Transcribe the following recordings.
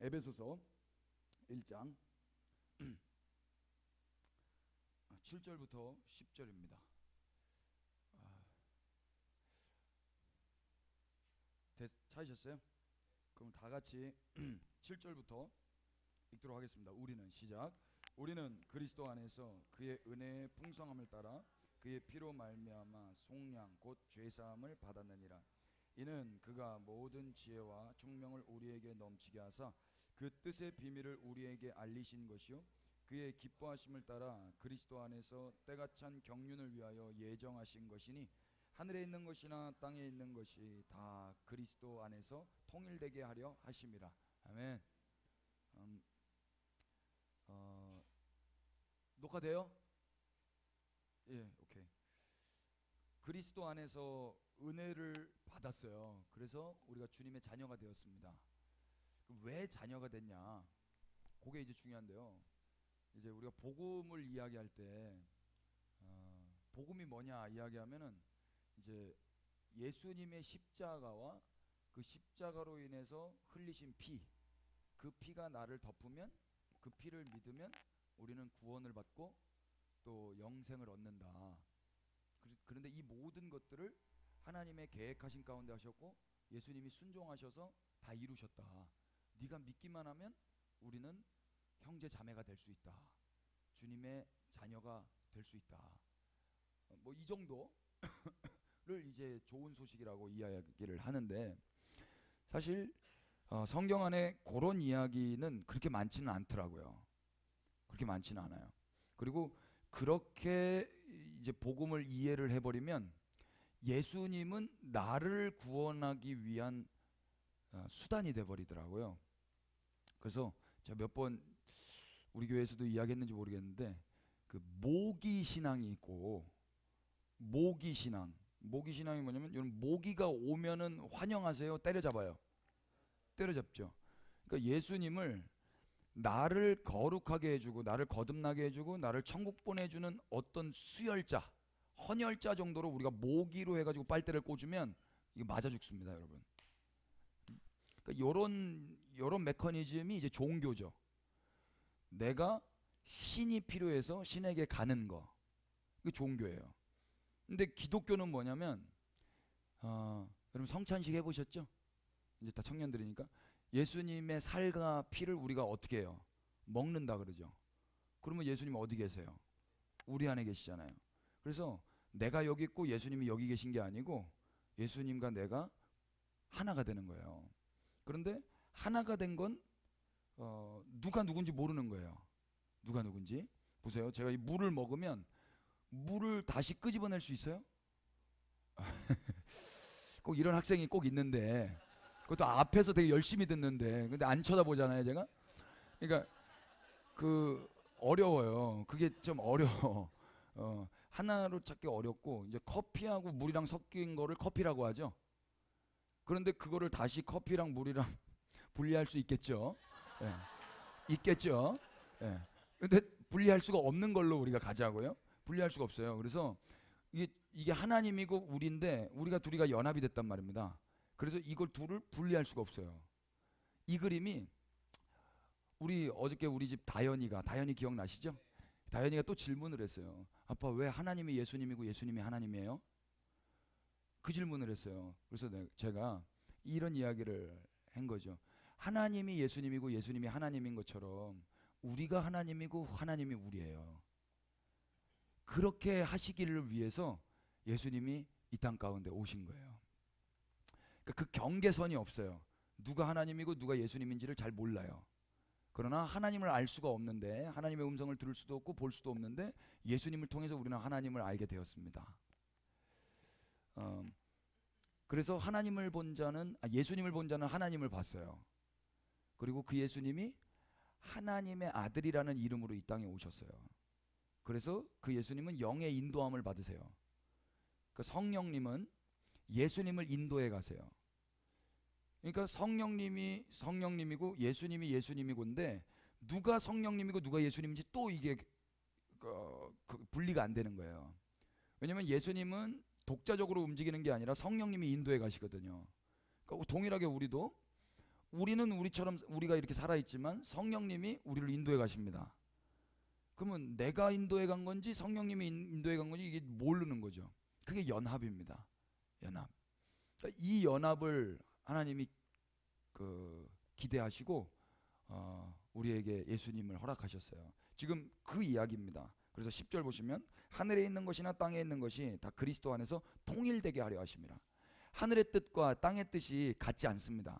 에베소서 1장 7절부터 10절입니다. 찾으셨어요? 그럼 다 같이 7절부터 읽도록 하겠습니다. 우리는 시작. 우리는 그리스도 안에서 그의 은혜의 풍성함을 따라 그의 피로 말미암아 속량 곧 죄사함을 받았느니라. 이는 그가 모든 지혜와 총명을 우리에게 넘치게 하사 그 뜻의 비밀을 우리에게 알리신 것이요 그의 기뻐하심을 따라 그리스도 안에서 때가 찬 경륜을 위하여 예정하신 것이니 하늘에 있는 것이나 땅에 있는 것이 다 그리스도 안에서 통일되게 하려 하심이라. 아멘. 녹화돼요? 예, 오케이. 그리스도 안에서 은혜를 받았어요. 그래서 우리가 주님의 자녀가 되었습니다. 왜 자녀가 됐냐? 그게 이제 중요한데요. 이제 우리가 복음을 이야기할 때 복음이 뭐냐 이야기하면은 이제 예수님의 십자가와 그 십자가로 인해서 흘리신 피, 그 피가 나를 덮으면, 그 피를 믿으면 우리는 구원을 받고 또 영생을 얻는다. 그런데 이 모든 것들을 하나님의 계획하신 가운데 하셨고 예수님이 순종하셔서 다 이루셨다. 네가 믿기만 하면 우리는 형제 자매가 될 수 있다. 주님의 자녀가 될 수 있다. 뭐 이 정도를 이제 좋은 소식이라고 이야기를 하는데, 사실 성경 안에 그런 이야기는 그렇게 많지는 않더라고요. 그렇게 많지는 않아요. 그리고 그렇게 이제 복음을 이해를 해버리면 예수님은 나를 구원하기 위한 수단이 돼버리더라고요. 그래서 제가 몇 번 우리 교회에서도 이야기했는지 모르겠는데, 그 모기 신앙이 있고, 모기 신앙이 뭐냐면 여러분, 모기가 오면은 환영하세요, 때려잡아요? 때려잡죠. 그러니까 예수님을 나를 거룩하게 해주고 나를 거듭나게 해주고 나를 천국 보내주는 어떤 수혈자, 헌혈자 정도로 우리가 모기로 해가지고 빨대를 꽂으면 이거 맞아 죽습니다, 여러분. 그러니까 요런 메커니즘이 이제 종교죠. 내가 신이 필요해서 신에게 가는 거, 이게 종교예요. 근데 기독교는 뭐냐면 여러분 성찬식 해보셨죠? 이제 다 청년들이니까 예수님의 살과 피를 우리가 어떻게 해요? 먹는다 그러죠. 그러면 예수님 어디 계세요? 우리 안에 계시잖아요. 그래서 내가 여기 있고 예수님이 여기 계신 게 아니고 예수님과 내가 하나가 되는 거예요. 그런데 하나가 된 건 누가 누군지 모르는 거예요. 누가 누군지. 보세요. 제가 이 물을 먹으면 물을 다시 끄집어낼 수 있어요? 꼭 이런 학생이 꼭 있는데, 그것도 앞에서 되게 열심히 듣는데 근데 안 쳐다보잖아요, 제가. 그러니까 어려워요. 그게 좀 어려워. 하나로 찾기 어렵고, 이제 커피하고 물이랑 섞인 거를 커피라고 하죠. 그런데 그거를 다시 커피랑 물이랑 분리할 수 있겠죠? 예. 있겠죠? 예. 근데 분리할 수가 없는 걸로 우리가 가자고요. 분리할 수가 없어요. 그래서 이게 하나님이고 우리인데 우리가 둘이가 연합이 됐단 말입니다. 그래서 이걸 둘을 분리할 수가 없어요. 이 그림이 어저께 우리 집 다현이 기억나시죠? 다현이가 또 질문을 했어요. 아빠, 왜 하나님이 예수님이고 예수님이 하나님이에요? 그 질문을 했어요. 그래서 제가 이런 이야기를 한 거죠. 하나님이 예수님이고 예수님이 하나님인 것처럼 우리가 하나님이고 하나님이 우리예요. 그렇게 하시기를 위해서 예수님이 이 땅 가운데 오신 거예요. 그러니까 그 경계선이 없어요. 누가 하나님이고 누가 예수님인지를 잘 몰라요. 그러나 하나님을 알 수가 없는데, 하나님의 음성을 들을 수도 없고 볼 수도 없는데 예수님을 통해서 우리는 하나님을 알게 되었습니다. 그래서 예수님을 본 자는 하나님을 봤어요. 그리고 그 예수님이 하나님의 아들이라는 이름으로 이 땅에 오셨어요. 그래서 그 예수님은 영의 인도함을 받으세요. 그 성령님은 예수님을 인도해 가세요. 그러니까 성령님이 성령님이고 예수님이 예수님이고인데 누가 성령님이고 누가 예수님인지 또 이게 분리가 안 되는 거예요. 왜냐하면 예수님은 독자적으로 움직이는 게 아니라 성령님이 인도해 가시거든요. 그러니까 동일하게 우리도 우리는 우리처럼 우리가 이렇게 살아있지만 성령님이 우리를 인도해 가십니다. 그러면 내가 인도해 간 건지 성령님이 인도해 간 건지 이게 모르는 거죠. 그게 연합입니다. 연합. 그러니까 이 연합을 하나님이 기대하시고 우리에게 예수님을 허락하셨어요. 지금 그 이야기입니다. 그래서 10절 보시면 하늘에 있는 것이나 땅에 있는 것이 다 그리스도 안에서 통일되게 하려 하심이라. 하늘의 뜻과 땅의 뜻이 같지 않습니다.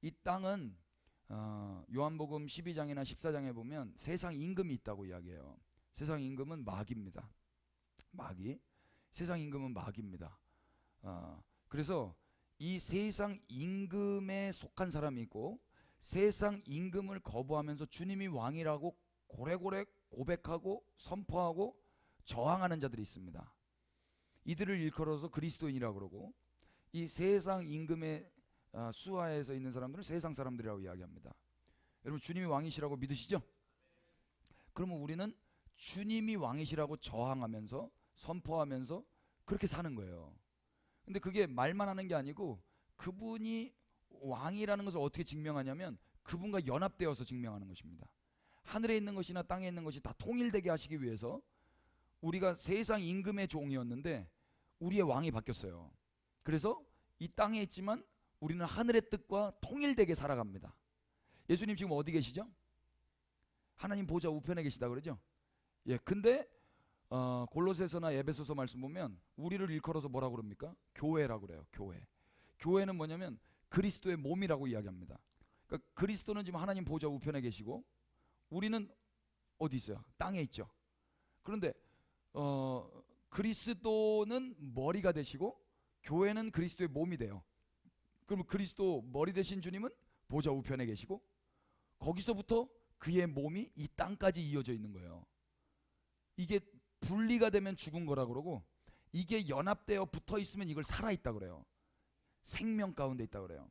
이 땅은 요한복음 12장이나 14장에 보면 세상 임금이 있다고 이야기해요. 세상 임금은 마귀입니다. 마귀. 세상 임금은 마귀입니다. 그래서 이 세상 임금에 속한 사람이 있고 세상 임금을 거부하면서 주님이 왕이라고 고래고래 고백하고 선포하고 저항하는 자들이 있습니다. 이들을 일컬어서 그리스도인이라고 그러고 이 세상 임금의 수하에서 있는 사람들은 세상 사람들이라고 이야기합니다. 여러분 주님이 왕이시라고 믿으시죠? 그러면 우리는 주님이 왕이시라고 저항하면서 선포하면서 그렇게 사는 거예요. 근데 그게 말만 하는 게 아니고 그분이 왕이라는 것을 어떻게 증명하냐면 그분과 연합되어서 증명하는 것입니다. 하늘에 있는 것이나 땅에 있는 것이 다 통일되게 하시기 위해서 우리가 세상 임금의 종이었는데 우리의 왕이 바뀌었어요. 그래서 이 땅에 있지만 우리는 하늘의 뜻과 통일되게 살아갑니다. 예수님 지금 어디 계시죠? 하나님 보좌 우편에 계시다 그러죠? 예, 근데 골로새서나 에베소서 말씀 보면 우리를 일컬어서 뭐라고 그럽니까? 교회라고 그래요. 교회. 교회는 뭐냐면 그리스도의 몸이라고 이야기합니다. 그러니까 그리스도는 지금 하나님 보좌 우편에 계시고 우리는 어디 있어요? 땅에 있죠. 그런데 그리스도는 머리가 되시고 교회는 그리스도의 몸이 돼요. 그럼 그리스도 머리 되신 주님은 보좌 우편에 계시고 거기서부터 그의 몸이 이 땅까지 이어져 있는 거예요. 이게 분리가 되면 죽은 거라 그러고 이게 연합되어 붙어 있으면 이걸 살아있다 그래요. 생명 가운데 있다 그래요.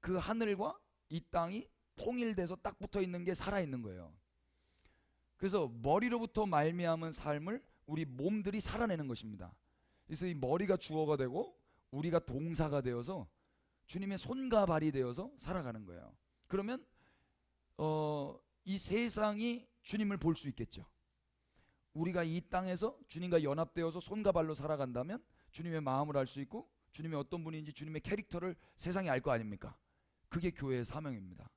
그 하늘과 이 땅이 통일돼서 딱 붙어 있는 게 살아있는 거예요. 그래서 머리로부터 말미암은 삶을 우리 몸들이 살아내는 것입니다. 그래서 이 머리가 주어가 되고 우리가 동사가 되어서 주님의 손과 발이 되어서 살아가는 거예요. 그러면 이 세상이 주님을 볼 수 있겠죠. 우리가 이 땅에서 주님과 연합되어서 손과 발로 살아간다면 주님의 마음을 알 수 있고 주님의 어떤 분인지 주님의 캐릭터를 세상이 알 거 아닙니까? 그게 교회의 사명입니다.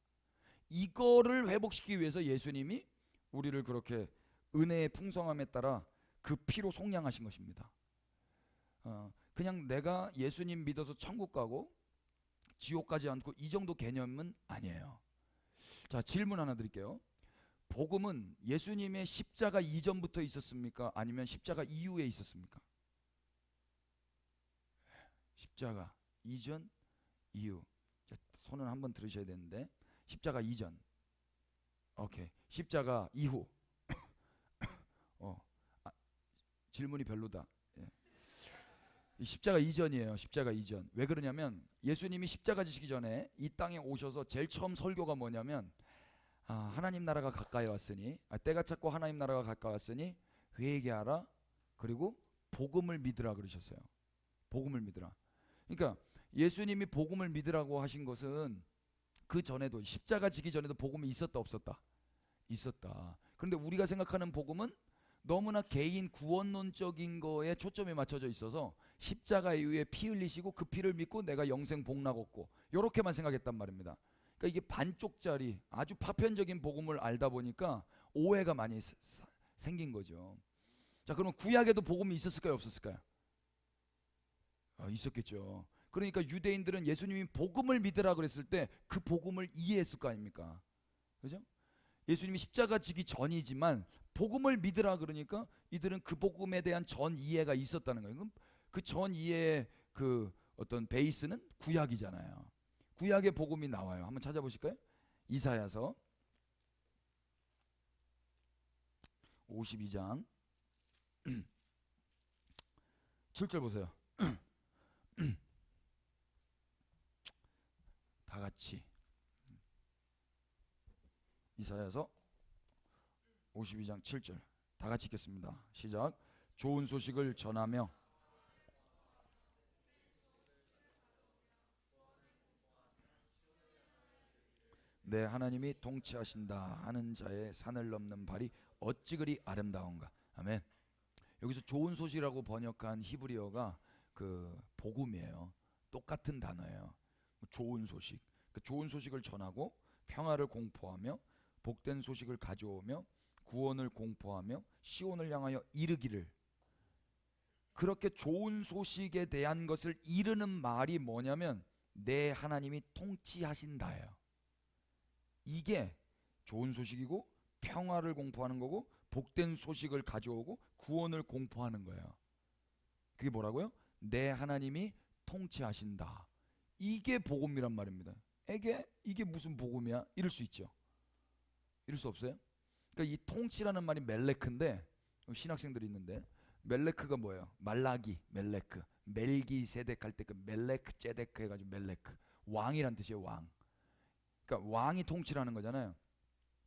이거를 회복시키기 위해서 예수님이 우리를 그렇게 은혜의 풍성함에 따라 그 피로 속량하신 것입니다. 그냥 내가 예수님 믿어서 천국 가고 지옥 가지 않고 이 정도 개념은 아니에요. 자, 질문 하나 드릴게요. 복음은 예수님의 십자가 이전부터 있었습니까? 아니면 십자가 이후에 있었습니까? 십자가 이전, 이후. 자, 손을 한번 들으셔야 되는데 십자가 이전. 오케이. 십자가 이후. 질문이 별로다. 예. 십자가 이전이에요. 십자가 이전. 왜 그러냐면 예수님이 십자가 지시기 전에 이 땅에 오셔서 제일 처음 설교가 뭐냐면 하나님 나라가 가까이 왔으니 때가 찼고 하나님 나라가 가까이 왔으니 회개하라 그리고 복음을 믿으라 그러셨어요. 복음을 믿으라. 그러니까 예수님이 복음을 믿으라고 하신 것은 그 전에도 십자가 지기 전에도 복음이 있었다 없었다? 있었다. 그런데 우리가 생각하는 복음은 너무나 개인 구원론적인 거에 초점이 맞춰져 있어서 십자가 이후에 피 흘리시고 그 피를 믿고 내가 영생 복락 얻고 이렇게만 생각했단 말입니다. 그러니까 이게 반쪽짜리 아주 파편적인 복음을 알다 보니까 오해가 많이 생긴 거죠. 자, 그럼 구약에도 복음이 있었을까요 없었을까요? 있었겠죠. 그러니까 유대인들은 예수님이 복음을 믿으라 그랬을 때 그 복음을 이해했을 거 아닙니까? 그죠? 예수님이 십자가 지기 전이지만 복음을 믿으라 그러니까 이들은 그 복음에 대한 전 이해가 있었다는 거예요. 그 전 이해의 그 어떤 베이스는 구약이잖아요. 구약의 복음이 나와요. 한번 찾아보실까요? 이사야서 52장 7절 보세요. 다 같이 이사야서 52장 7절 다 같이 읽겠습니다. 시작. 좋은 소식을 전하며 내 하나님이 통치하신다 하는 자의 산을 넘는 발이 어찌 그리 아름다운가. 아멘. 여기서 좋은 소식이라고 번역한 히브리어가 그 복음이에요. 똑같은 단어예요. 좋은 소식. 그 좋은 소식을 전하고 평화를 공포하며 복된 소식을 가져오며 구원을 공포하며 시온을 향하여 이르기를. 그렇게 좋은 소식에 대한 것을 이르는 말이 뭐냐면 내 하나님이 통치하신다예요. 이게 좋은 소식이고 평화를 공포하는 거고 복된 소식을 가져오고 구원을 공포하는 거예요. 그게 뭐라고요? 내 하나님이 통치하신다. 이게 복음이란 말입니다. 이게 무슨 복음이야? 이럴 수 있죠. 이럴 수 없어요? 그러니까 이 통치라는 말이 멜레크인데, 신학생들이 있는데 멜레크가 뭐예요? 말라기, 멜레크, 멜기세덱 할 때 그 멜레크 제데크 해가지고 멜레크, 왕이란 뜻이에요. 왕. 그러니까 왕이 통치라는 거잖아요.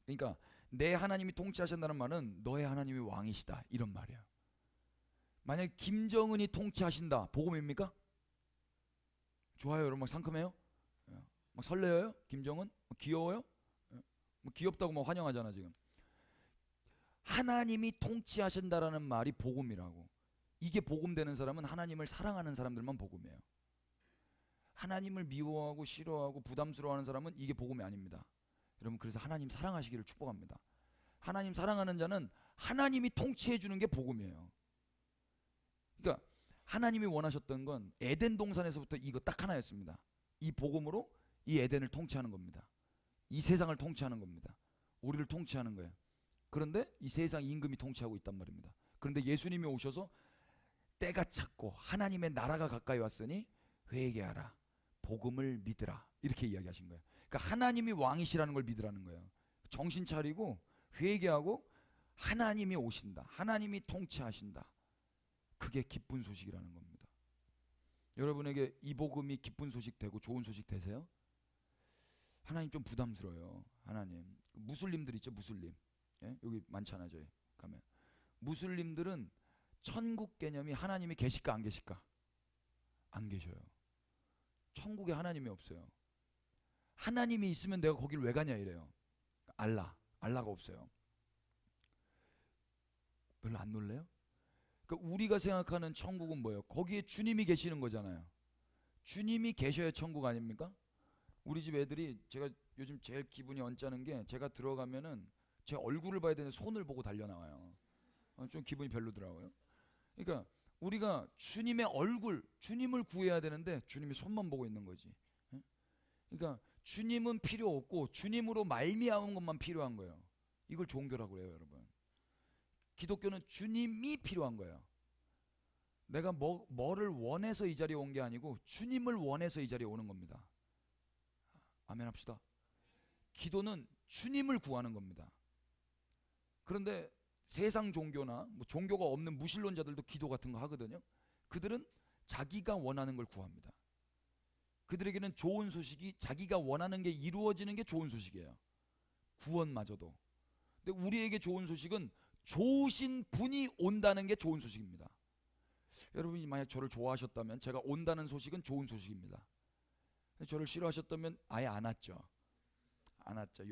그러니까 내 하나님이 통치하신다는 말은 너의 하나님이 왕이시다 이런 말이에요. 만약 김정은이 통치하신다, 복음입니까? 좋아요, 여러분. 막 상큼해요? 막 설레어요? 김정은? 귀여워요? 뭐 귀엽다고 막 환영하잖아 지금. 하나님이 통치하신다라는 말이 복음이라고. 이게 복음되는 사람은 하나님을 사랑하는 사람들만 복음이에요. 하나님을 미워하고 싫어하고 부담스러워하는 사람은 이게 복음이 아닙니다. 여러분, 그래서 하나님 사랑하시기를 축복합니다. 하나님 사랑하는 자는 하나님이 통치해 주는 게 복음이에요. 그러니까 하나님이 원하셨던 건 에덴 동산에서부터 이거 딱 하나였습니다. 이 복음으로 이 에덴을 통치하는 겁니다. 이 세상을 통치하는 겁니다. 우리를 통치하는 거예요. 그런데 이 세상 임금이 통치하고 있단 말입니다. 그런데 예수님이 오셔서 때가 찼고 하나님의 나라가 가까이 왔으니 회개하라, 복음을 믿으라, 이렇게 이야기하신 거예요. 그러니까 하나님이 왕이시라는 걸 믿으라는 거예요. 정신 차리고 회개하고 하나님이 오신다, 하나님이 통치하신다. 그게 기쁜 소식이라는 겁니다. 여러분에게 이 복음이 기쁜 소식 되고 좋은 소식 되세요? 하나님 좀 부담스러워요. 하나님, 무슬림들 있죠, 무슬림. 예? 여기 많잖아요. 저희 가면 무슬림들은 천국 개념이 하나님이 계실까 안 계실까? 안 계셔요. 천국에 하나님이 없어요. 하나님이 있으면 내가 거기를 왜 가냐 이래요. 알라가 없어요. 별로 안 놀래요? 그러니까 우리가 생각하는 천국은 뭐예요? 거기에 주님이 계시는 거잖아요. 주님이 계셔야 천국 아닙니까? 우리 집 애들이, 제가 요즘 제일 기분이 언짢은 게 제가 들어가면은 제 얼굴을 봐야 되는데 손을 보고 달려나와요. 좀 기분이 별로더라고요. 그러니까 우리가 주님의 얼굴, 주님을 구해야 되는데 주님이 손만 보고 있는 거지. 그러니까 주님은 필요 없고 주님으로 말미암은 것만 필요한 거예요. 이걸 종교라고 해요, 여러분. 기독교는 주님이 필요한 거예요. 내가 뭐를 원해서 이 자리에 온 게 아니고 주님을 원해서 이 자리에 오는 겁니다. 아멘 합시다. 기도는 주님을 구하는 겁니다. 그런데 세상 종교나 뭐 종교가 없는 무신론자들도 기도 같은 거 하거든요. 그들은 자기가 원하는 걸 구합니다. 그들에게는 좋은 소식이 자기가 원하는 게 이루어지는 게 좋은 소식이에요. 구원마저도. 근데 우리에게 좋은 소식은 좋으신 분이 온다는 게 좋은 소식입니다. 여러분이 만약 저를 좋아하셨다면 제가 온다는 소식은 좋은 소식입니다. 저를 싫어하셨다면 아예 안 왔죠.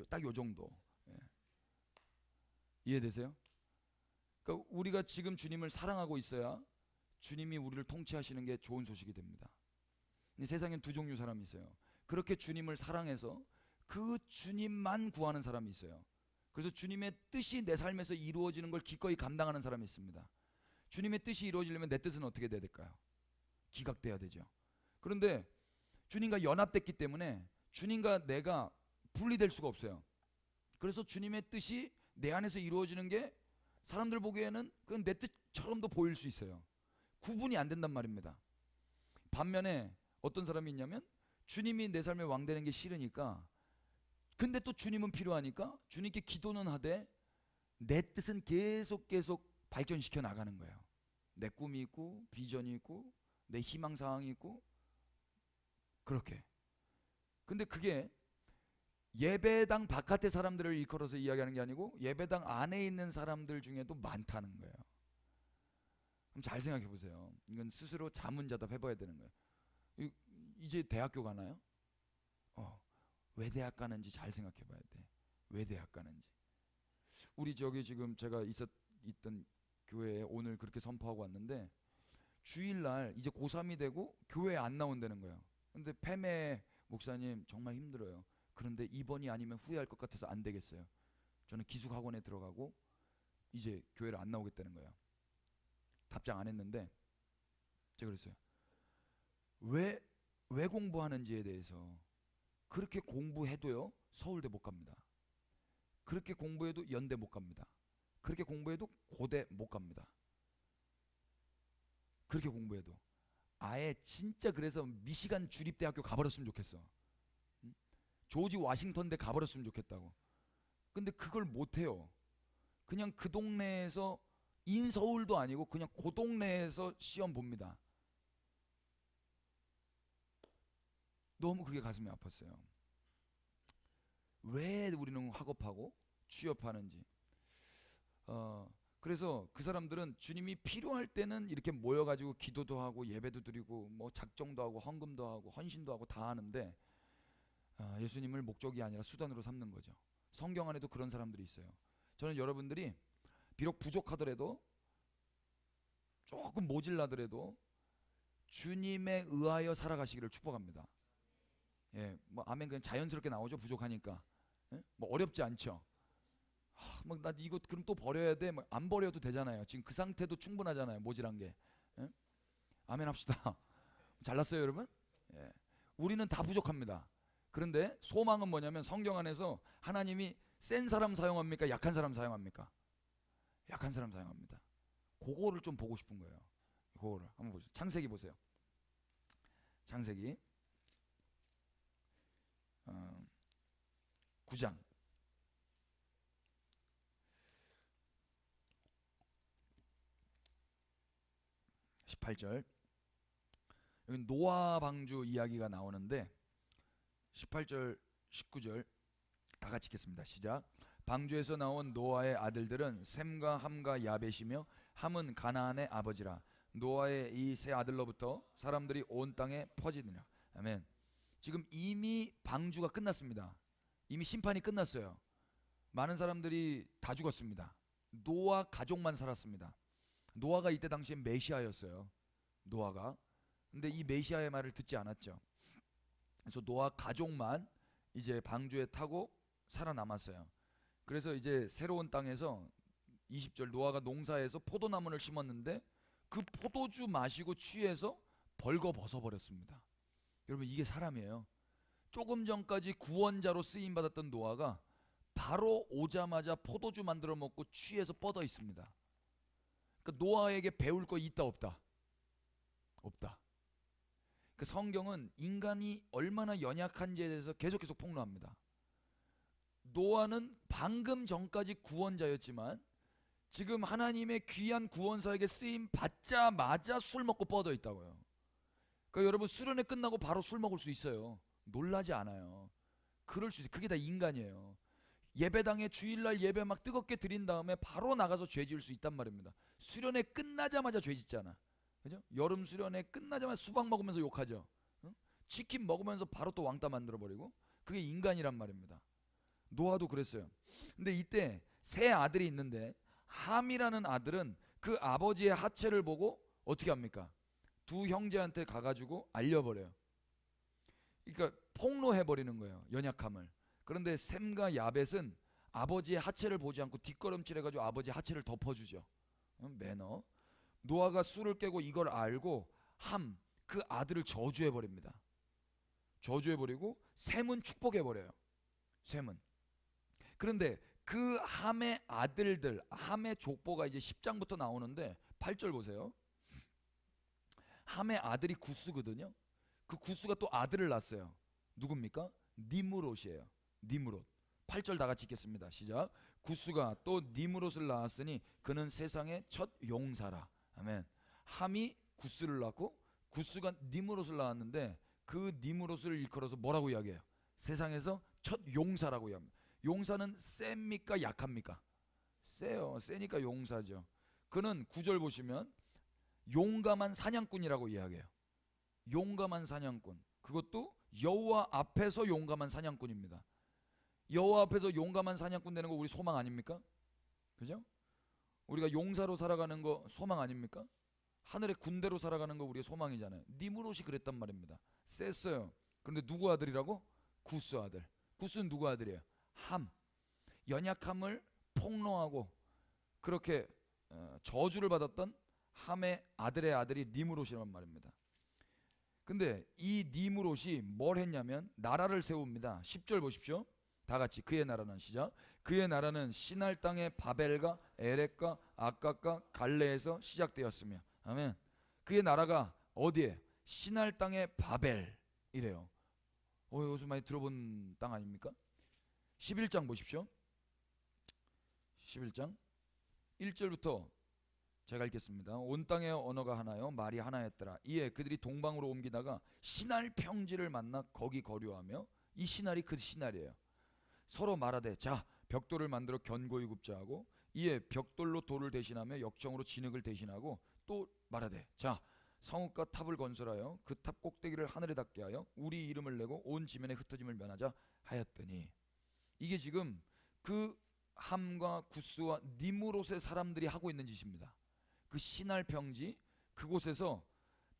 딱 요 정도. 예. 이해되세요? 그러니까 우리가 지금 주님을 사랑하고 있어야 주님이 우리를 통치하시는 게 좋은 소식이 됩니다. 세상엔 두 종류 사람이 있어요. 그렇게 주님을 사랑해서 그 주님만 구하는 사람이 있어요. 그래서 주님의 뜻이 내 삶에서 이루어지는 걸 기꺼이 감당하는 사람이 있습니다. 주님의 뜻이 이루어지려면 내 뜻은 어떻게 돼야 될까요? 기각돼야 되죠. 그런데 주님과 연합됐기 때문에 주님과 내가 분리될 수가 없어요. 그래서 주님의 뜻이 내 안에서 이루어지는 게 사람들 보기에는 그건 내 뜻처럼도 보일 수 있어요. 구분이 안 된단 말입니다. 반면에 어떤 사람이 있냐면 주님이 내 삶의 왕 되는 게 싫으니까, 근데 또 주님은 필요하니까 주님께 기도는 하되 내 뜻은 계속 발전시켜 나가는 거예요. 내 꿈이 있고 비전이 있고 내 희망사항이 있고 그렇게. 근데 그게 예배당 바깥의 사람들을 일컬어서 이야기하는 게 아니고 예배당 안에 있는 사람들 중에도 많다는 거예요. 그럼 잘 생각해 보세요. 이건 스스로 자문자답 해봐야 되는 거예요. 이제 대학교 가나요? 왜 대학 가는지 잘 생각해 봐야 돼. 왜 대학 가는지. 우리 저기 지금 제가 있던 교회에 오늘 그렇게 선포하고 왔는데, 주일날 이제 고3이 되고 교회에 안 나온다는 거예요. 근데 팸에 목사님 정말 힘들어요. 그런데 이번이 아니면 후회할 것 같아서 안 되겠어요. 저는 기숙학원에 들어가고 이제 교회를 안 나오겠다는 거예요. 답장 안 했는데 제가 그랬어요. 왜 공부하는지에 대해서. 그렇게 공부해도요 서울대 못 갑니다. 그렇게 공부해도 연대 못 갑니다. 그렇게 공부해도 고대 못 갑니다. 그렇게 공부해도 아예 진짜 그래서 미시간 주립대학교 가버렸으면 좋겠어. 응? 조지 워싱턴대 가버렸으면 좋겠다고. 근데 그걸 못해요. 그냥 그 동네에서 인서울도 아니고 그냥 그 동네에서 시험 봅니다. 너무 그게 가슴이 아팠어요. 왜 우리는 학업하고 취업하는지. 그래서 그 사람들은 주님이 필요할 때는 이렇게 모여가지고 기도도 하고 예배도 드리고 뭐 작정도 하고 헌금도 하고 헌신도 하고 다 하는데, 예수님을 목적이 아니라 수단으로 삼는 거죠. 성경 안에도 그런 사람들이 있어요. 저는 여러분들이 비록 부족하더라도 조금 모질라더라도 주님에 의하여 살아가시기를 축복합니다. 예, 뭐 아멘 그냥 자연스럽게 나오죠. 부족하니까. 예? 뭐 어렵지 않죠. 막 나 이거 그럼 또 버려야 돼. 막 안 버려도 되잖아요. 지금 그 상태도 충분하잖아요. 모질한 게. 예? 아멘 합시다. 잘났어요, 여러분? 예. 우리는 다 부족합니다. 그런데 소망은 뭐냐면 성경 안에서 하나님이 센 사람 사용합니까? 약한 사람 사용합니까? 약한 사람 사용합니다. 그거를 좀 보고 싶은 거예요. 그거를 한번 보세요. 창세기 보세요. 창세기 9장 18절. 여기 노아 방주 이야기가 나오는데 18절 19절 다 같이 읽겠습니다. 시작. 방주에서 나온 노아의 아들들은 셈과 함과 야벳이며 함은 가나안의 아버지라. 노아의 이 세 아들로부터 사람들이 온 땅에 퍼지니라. 아멘. 지금 이미 방주가 끝났습니다. 이미 심판이 끝났어요. 많은 사람들이 다 죽었습니다. 노아 가족만 살았습니다. 노아가 이때 당시에 메시아였어요. 노아가. 근데 이 메시아의 말을 듣지 않았죠. 그래서 노아 가족만 이제 방주에 타고 살아남았어요. 그래서 이제 새로운 땅에서 20절 노아가 농사에서 포도나무를 심었는데 그 포도주 마시고 취해서 벌거 벗어버렸습니다. 여러분 이게 사람이에요. 조금 전까지 구원자로 쓰임 받았던 노아가 바로 오자마자 포도주 만들어 먹고 취해서 뻗어 있습니다. 그러니까 노아에게 배울 거 있다 없다? 없다. 그 성경은 인간이 얼마나 연약한지에 대해서 계속 폭로합니다. 노아는 방금 전까지 구원자였지만 지금 하나님의 귀한 구원사에게 쓰임 받자마자 술 먹고 뻗어 있다고요. 그러니까 여러분 수련회 끝나고 바로 술 먹을 수 있어요. 놀라지 않아요. 그럴 수 있어요. 그게 다 인간이에요. 예배당에 주일날 예배 막 뜨겁게 드린 다음에 바로 나가서 죄 지을 수 있단 말입니다. 수련회 끝나자마자 죄 짓잖아. 그죠? 여름 수련회 끝나자마자 수박 먹으면서 욕하죠. 응? 치킨 먹으면서 바로 또 왕따 만들어버리고. 그게 인간이란 말입니다. 노아도 그랬어요. 근데 이때 세 아들이 있는데 함이라는 아들은 그 아버지의 하체를 보고 어떻게 합니까? 두 형제한테 가가지고 알려버려요. 그러니까 폭로해버리는 거예요. 연약함을. 그런데 셈과 야벳은 아버지의 하체를 보지 않고 뒷걸음질해가지고 아버지의 하체를 덮어주죠. 매너. 노아가 술을 깨고 이걸 알고 함, 그 아들을 저주해버립니다. 저주해버리고 셈은 축복해버려요. 셈은. 그런데 그 함의 아들들, 함의 족보가 이제 10장부터 나오는데 8절 보세요. 함의 아들이 구스거든요. 그 구스가 또 아들을 낳았어요. 누굽니까? 니므롯이에요. 니므롯. 8절 다 같이 읽겠습니다. 시작. 구스가 또 니므롯을 낳았으니 그는 세상의 첫 용사라. 아멘. 함이 구스를 낳고 구스가 니므롯을 낳았는데 그 니므롯을 일컬어서 뭐라고 이야기해요? 세상에서 첫 용사라고 이야기합니다. 용사는 셉니까 약합니까? 세요. 세니까 용사죠. 그는 9절 보시면 용감한 사냥꾼이라고 이야기해요. 용감한 사냥꾼. 그것도 여호와 앞에서 용감한 사냥꾼입니다. 여호와 앞에서 용감한 사냥꾼 되는 거 우리 소망 아닙니까? 그죠? 우리가 용사로 살아가는 거 소망 아닙니까? 하늘의 군대로 살아가는 거 우리의 소망이잖아요. 니므롯이 그랬단 말입니다. 셌어요. 그런데 누구 아들이라고? 구스 아들. 구스는 누구 아들이에요? 함. 연약함을 폭로하고 그렇게 저주를 받았던 함의 아들의 아들이 니므롯이란 말입니다. 근데 이 니므롯이 뭘 했냐면 나라를 세웁니다. 10절 보십시오. 다 같이 그의 나라는 시작. 그의 나라는 시날 땅의 바벨과 에렉과 아깝과 갈레에서 시작되었으며 아멘. 그의 나라가 어디에? 시날 땅의 바벨이래요. 여기서 많이 들어본 땅 아닙니까? 11장 보십시오. 11장 1절부터 제가 읽겠습니다. 온 땅의 언어가 하나요 말이 하나였더라. 이에 그들이 동방으로 옮기다가 시날 평지를 만나 거기 거류하며 이 시날이 그 시날이에요. 서로 말하되 자 벽돌을 만들어 견고히 굽자 하고 이에 벽돌로 돌을 대신하며 역청으로 진흙을 대신하고 또 말하되 자 성읍과 탑을 건설하여 그 탑 꼭대기를 하늘에 닿게 하여 우리 이름을 내고 온 지면에 흩어짐을 면하자 하였더니 이게 지금 그 함과 구스와 니므롯의 사람들이 하고 있는 짓입니다. 그 시날 평지 그곳에서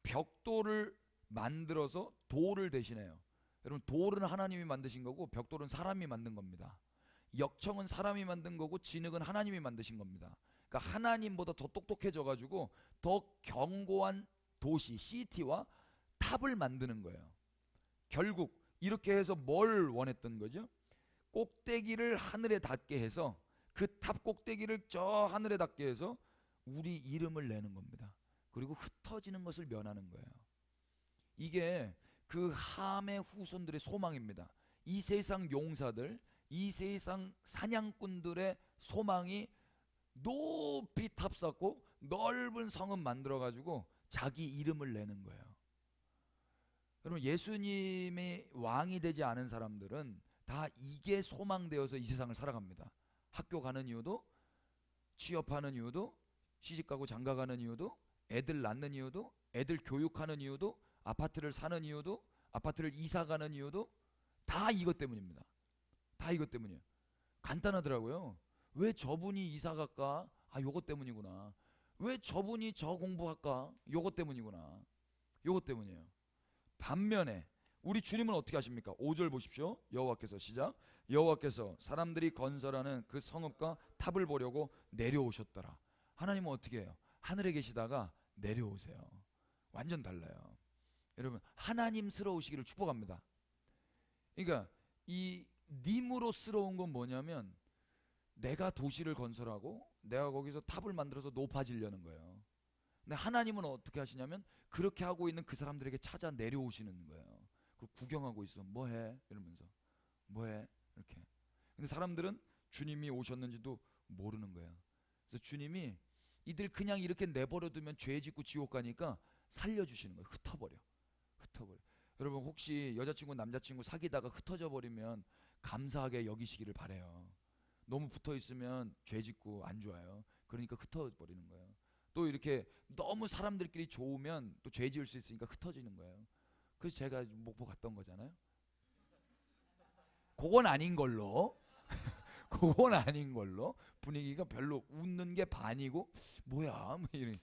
벽돌을 만들어서 돌을 대신해요. 여러분 돌은 하나님이 만드신 거고 벽돌은 사람이 만든 겁니다. 역청은 사람이 만든 거고 진흙은 하나님이 만드신 겁니다. 그러니까 하나님보다 더 똑똑해져 가지고 더 견고한 도시 시티와 탑을 만드는 거예요. 결국 이렇게 해서 뭘 원했던 거죠? 꼭대기를 하늘에 닿게 해서 그 탑 꼭대기를 저 하늘에 닿게 해서 우리 이름을 내는 겁니다. 그리고 흩어지는 것을 면하는 거예요. 이게 그 함의 후손들의 소망입니다. 이 세상 용사들, 이 세상 사냥꾼들의 소망이 높이 탑 쌓고 넓은 성읍 만들어 가지고 자기 이름을 내는 거예요. 여러분 예수님이 왕이 되지 않은 사람들은 다 이게 소망되어서 이 세상을 살아갑니다. 학교 가는 이유도, 취업하는 이유도, 시집가고 장가가는 이유도, 애들 낳는 이유도, 애들 교육하는 이유도, 아파트를 사는 이유도, 아파트를 이사가는 이유도 다 이것 때문입니다. 다 이것 때문이에요. 간단하더라고요. 왜 저분이 이사갈까? 아 요것 때문이구나. 왜 저분이 저 공부할까? 요것 때문이구나. 요것 때문이에요. 반면에 우리 주님은 어떻게 하십니까? 5절 보십시오. 여호와께서 시작. 여호와께서 사람들이 건설하는 그 성읍과 탑을 보려고 내려오셨더라. 하나님은 어떻게 해요? 하늘에 계시다가 내려오세요. 완전 달라요. 여러분 하나님스러우시기를 축복합니다. 그러니까 이 님으로스러운 건 뭐냐면 내가 도시를 건설하고 내가 거기서 탑을 만들어서 높아지려는 거예요. 근데 하나님은 어떻게 하시냐면 그렇게 하고 있는 그 사람들에게 찾아 내려오시는 거예요. 그 구경하고 있어. 뭐해? 이러면서 뭐해? 이렇게. 근데 사람들은 주님이 오셨는지도 모르는 거예요. 그래서 주님이 이들 그냥 이렇게 내버려두면 죄 짓고 지옥 가니까 살려주시는 거예요. 흩어버려. 여러분 혹시 여자친구 남자친구 사귀다가 흩어져 버리면 감사하게 여기시기를 바래요. 너무 붙어 있으면 죄 짓고 안 좋아요. 그러니까 흩어버리는 거예요. 또 이렇게 너무 사람들끼리 좋으면 또 죄 지을 수 있으니까 흩어지는 거예요. 그래서 제가 목포 갔던 거잖아요. 그건 아닌 걸로 그건 아닌 걸로 분위기가 별로 웃는 게 반이고 뭐야 뭐 이런.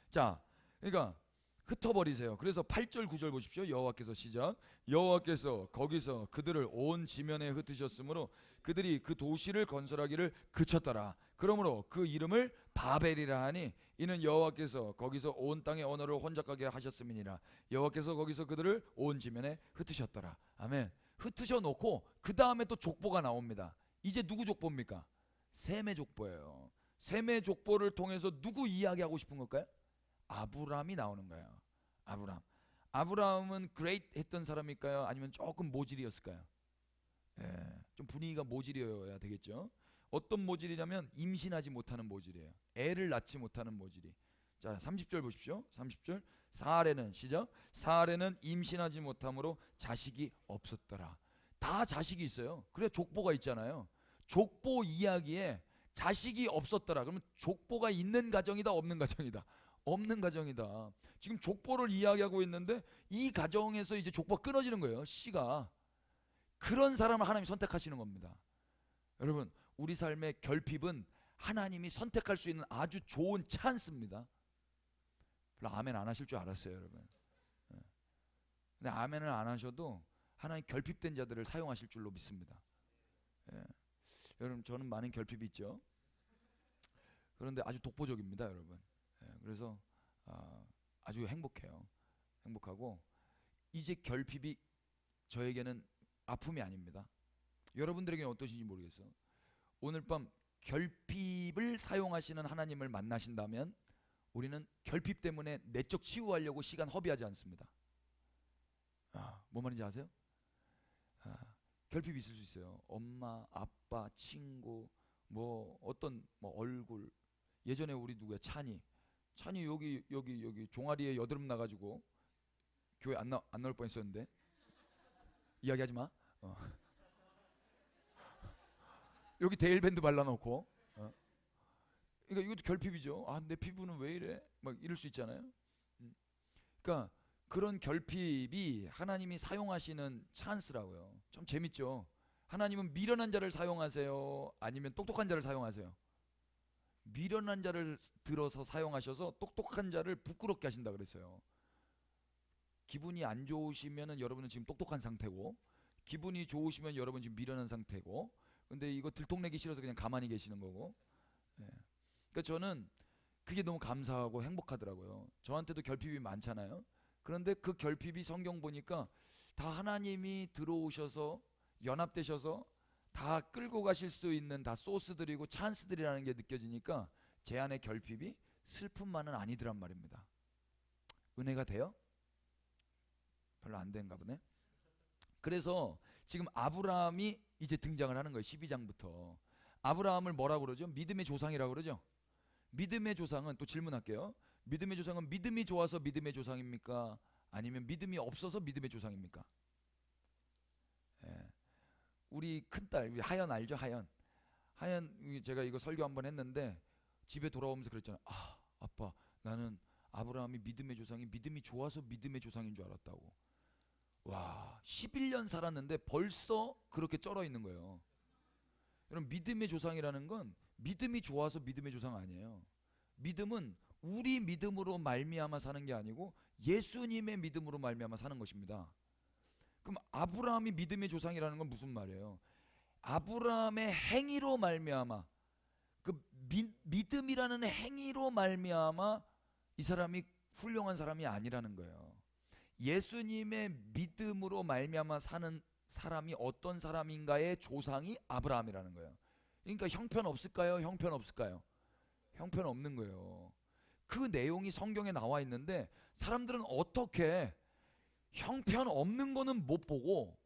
자 그러니까 흩어버리세요. 그래서 8절 9절 보십시오. 여호와께서 시작. 여호와께서 거기서 그들을 온 지면에 흩으셨으므로 그들이 그 도시를 건설하기를 그쳤더라. 그러므로 그 이름을 바벨이라 하니 이는 여호와께서 거기서 온 땅의 언어를 혼잡하게 하셨음이니라. 여호와께서 거기서 그들을 온 지면에 흩으셨더라. 아멘. 흩으셔 놓고 그 다음에 또 족보가 나옵니다. 이제 누구 족보입니까? 셈의 족보예요. 셈의 족보를 통해서 누구 이야기하고 싶은 걸까요? 아브라함이 나오는 거예요. 아브라함은 great 했던 사람일까요? 아니면 조금 모질이었을까요? 좀 분위기가 모질이어야 되겠죠. 어떤 모질이냐면 임신하지 못하는 모질이에요. 애를 낳지 못하는 모질이. 자 30절 보십시오. 30절 사레는 시작. 사레는 임신하지 못함으로 자식이 없었더라. 다 자식이 있어요. 그래 족보가 있잖아요. 족보 이야기에 자식이 없었더라. 그러면 족보가 있는 가정이다 없는 가정이다? 없는 가정이다. 지금 족보를 이야기하고 있는데 이 가정에서 이제 족보가 끊어지는 거예요. 씨가. 그런 사람을 하나님이 선택하시는 겁니다. 여러분, 우리 삶의 결핍은 하나님이 선택할 수 있는 아주 좋은 찬스입니다. 별로 아멘 안 하실 줄 알았어요, 여러분. 근데 아멘을 안 하셔도 하나님 결핍된 자들을 사용하실 줄로 믿습니다. 예. 여러분, 저는 많은 결핍이 있죠. 그런데 아주 독보적입니다, 여러분. 예. 그래서 아주 행복해요. 행복하고 이제 결핍이 저에게는 아픔이 아닙니다. 여러분들에게는 어떠신지 모르겠어요. 오늘 밤 결핍을 사용하시는 하나님을 만나신다면 우리는 결핍 때문에 내적 치유하려고 시간 허비하지 않습니다. 뭔 말인지 아세요? 결핍이 있을 수 있어요. 엄마, 아빠, 친구, 뭐 어떤 뭐 얼굴. 예전에 우리 누구야? 찬이 여기 종아리에 여드름 나가지고 교회 안 나올 뻔했었는데 이야기하지 마. 여기 데일밴드 발라놓고. 그러니까 이것도 결핍이죠. 내 피부는 왜 이래? 막 이럴 수 있잖아요. 그러니까 그런 결핍이 하나님이 사용하시는 찬스라고요. 좀 재밌죠. 하나님은 미련한 자를 사용하세요? 아니면 똑똑한 자를 사용하세요? 미련한 자를 들어서 사용하셔서 똑똑한 자를 부끄럽게 하신다 그랬어요. 기분이 안 좋으시면은 여러분은 지금 똑똑한 상태고, 기분이 좋으시면 여러분 지금 미련한 상태고, 근데 이거 들통내기 싫어서 그냥 가만히 계시는 거고. 예. 그러니까 저는 그게 너무 감사하고 행복하더라고요. 저한테도 결핍이 많잖아요. 그런데 그 결핍이 성경 보니까 다 하나님이 들어오셔서 연합되셔서 다 끌고 가실 수 있는 다 소스들이고 찬스들이라는 게 느껴지니까 제 안의 결핍이 슬픔만은 아니더란 말입니다. 은혜가 돼요? 별로 안 된가 보네. 그래서 지금 아브라함이 이제 등장을 하는 거예요. 12장부터. 아브라함을 뭐라고 그러죠? 믿음의 조상이라고 그러죠. 믿음의 조상은, 또 질문할게요. 믿음의 조상은 믿음이 좋아서 믿음의 조상입니까? 아니면 믿음이 없어서 믿음의 조상입니까? 예. 우리 큰딸, 우리 하연 알죠? 하연 제가 이거 설교 한번 했는데 집에 돌아오면서 그랬잖아요. 아빠, 나는 아브라함이 믿음의 조상이 믿음이 좋아서 믿음의 조상인 줄 알았다고. 와, 11년 살았는데 벌써 그렇게 쩔어 있는 거예요. 여러분, 믿음의 조상이라는 건 믿음이 좋아서 믿음의 조상 아니에요. 믿음은 우리 믿음으로 말미암아 사는 게 아니고 예수님의 믿음으로 말미암아 사는 것입니다. 그럼 아브라함이 믿음의 조상이라는 건 무슨 말이에요? 아브라함의 행위로 말미암아, 그 믿음이라는 행위로 말미암아 이 사람이 훌륭한 사람이 아니라는 거예요. 예수님의 믿음으로 말미암아 사는 사람이 어떤 사람인가의 조상이 아브라함이라는 거예요. 그러니까 형편 없을까요? 형편 없을까요? 형편 없는 거예요. 그 내용이 성경에 나와 있는데 사람들은 어떻게 형편 없는 거는 못 보고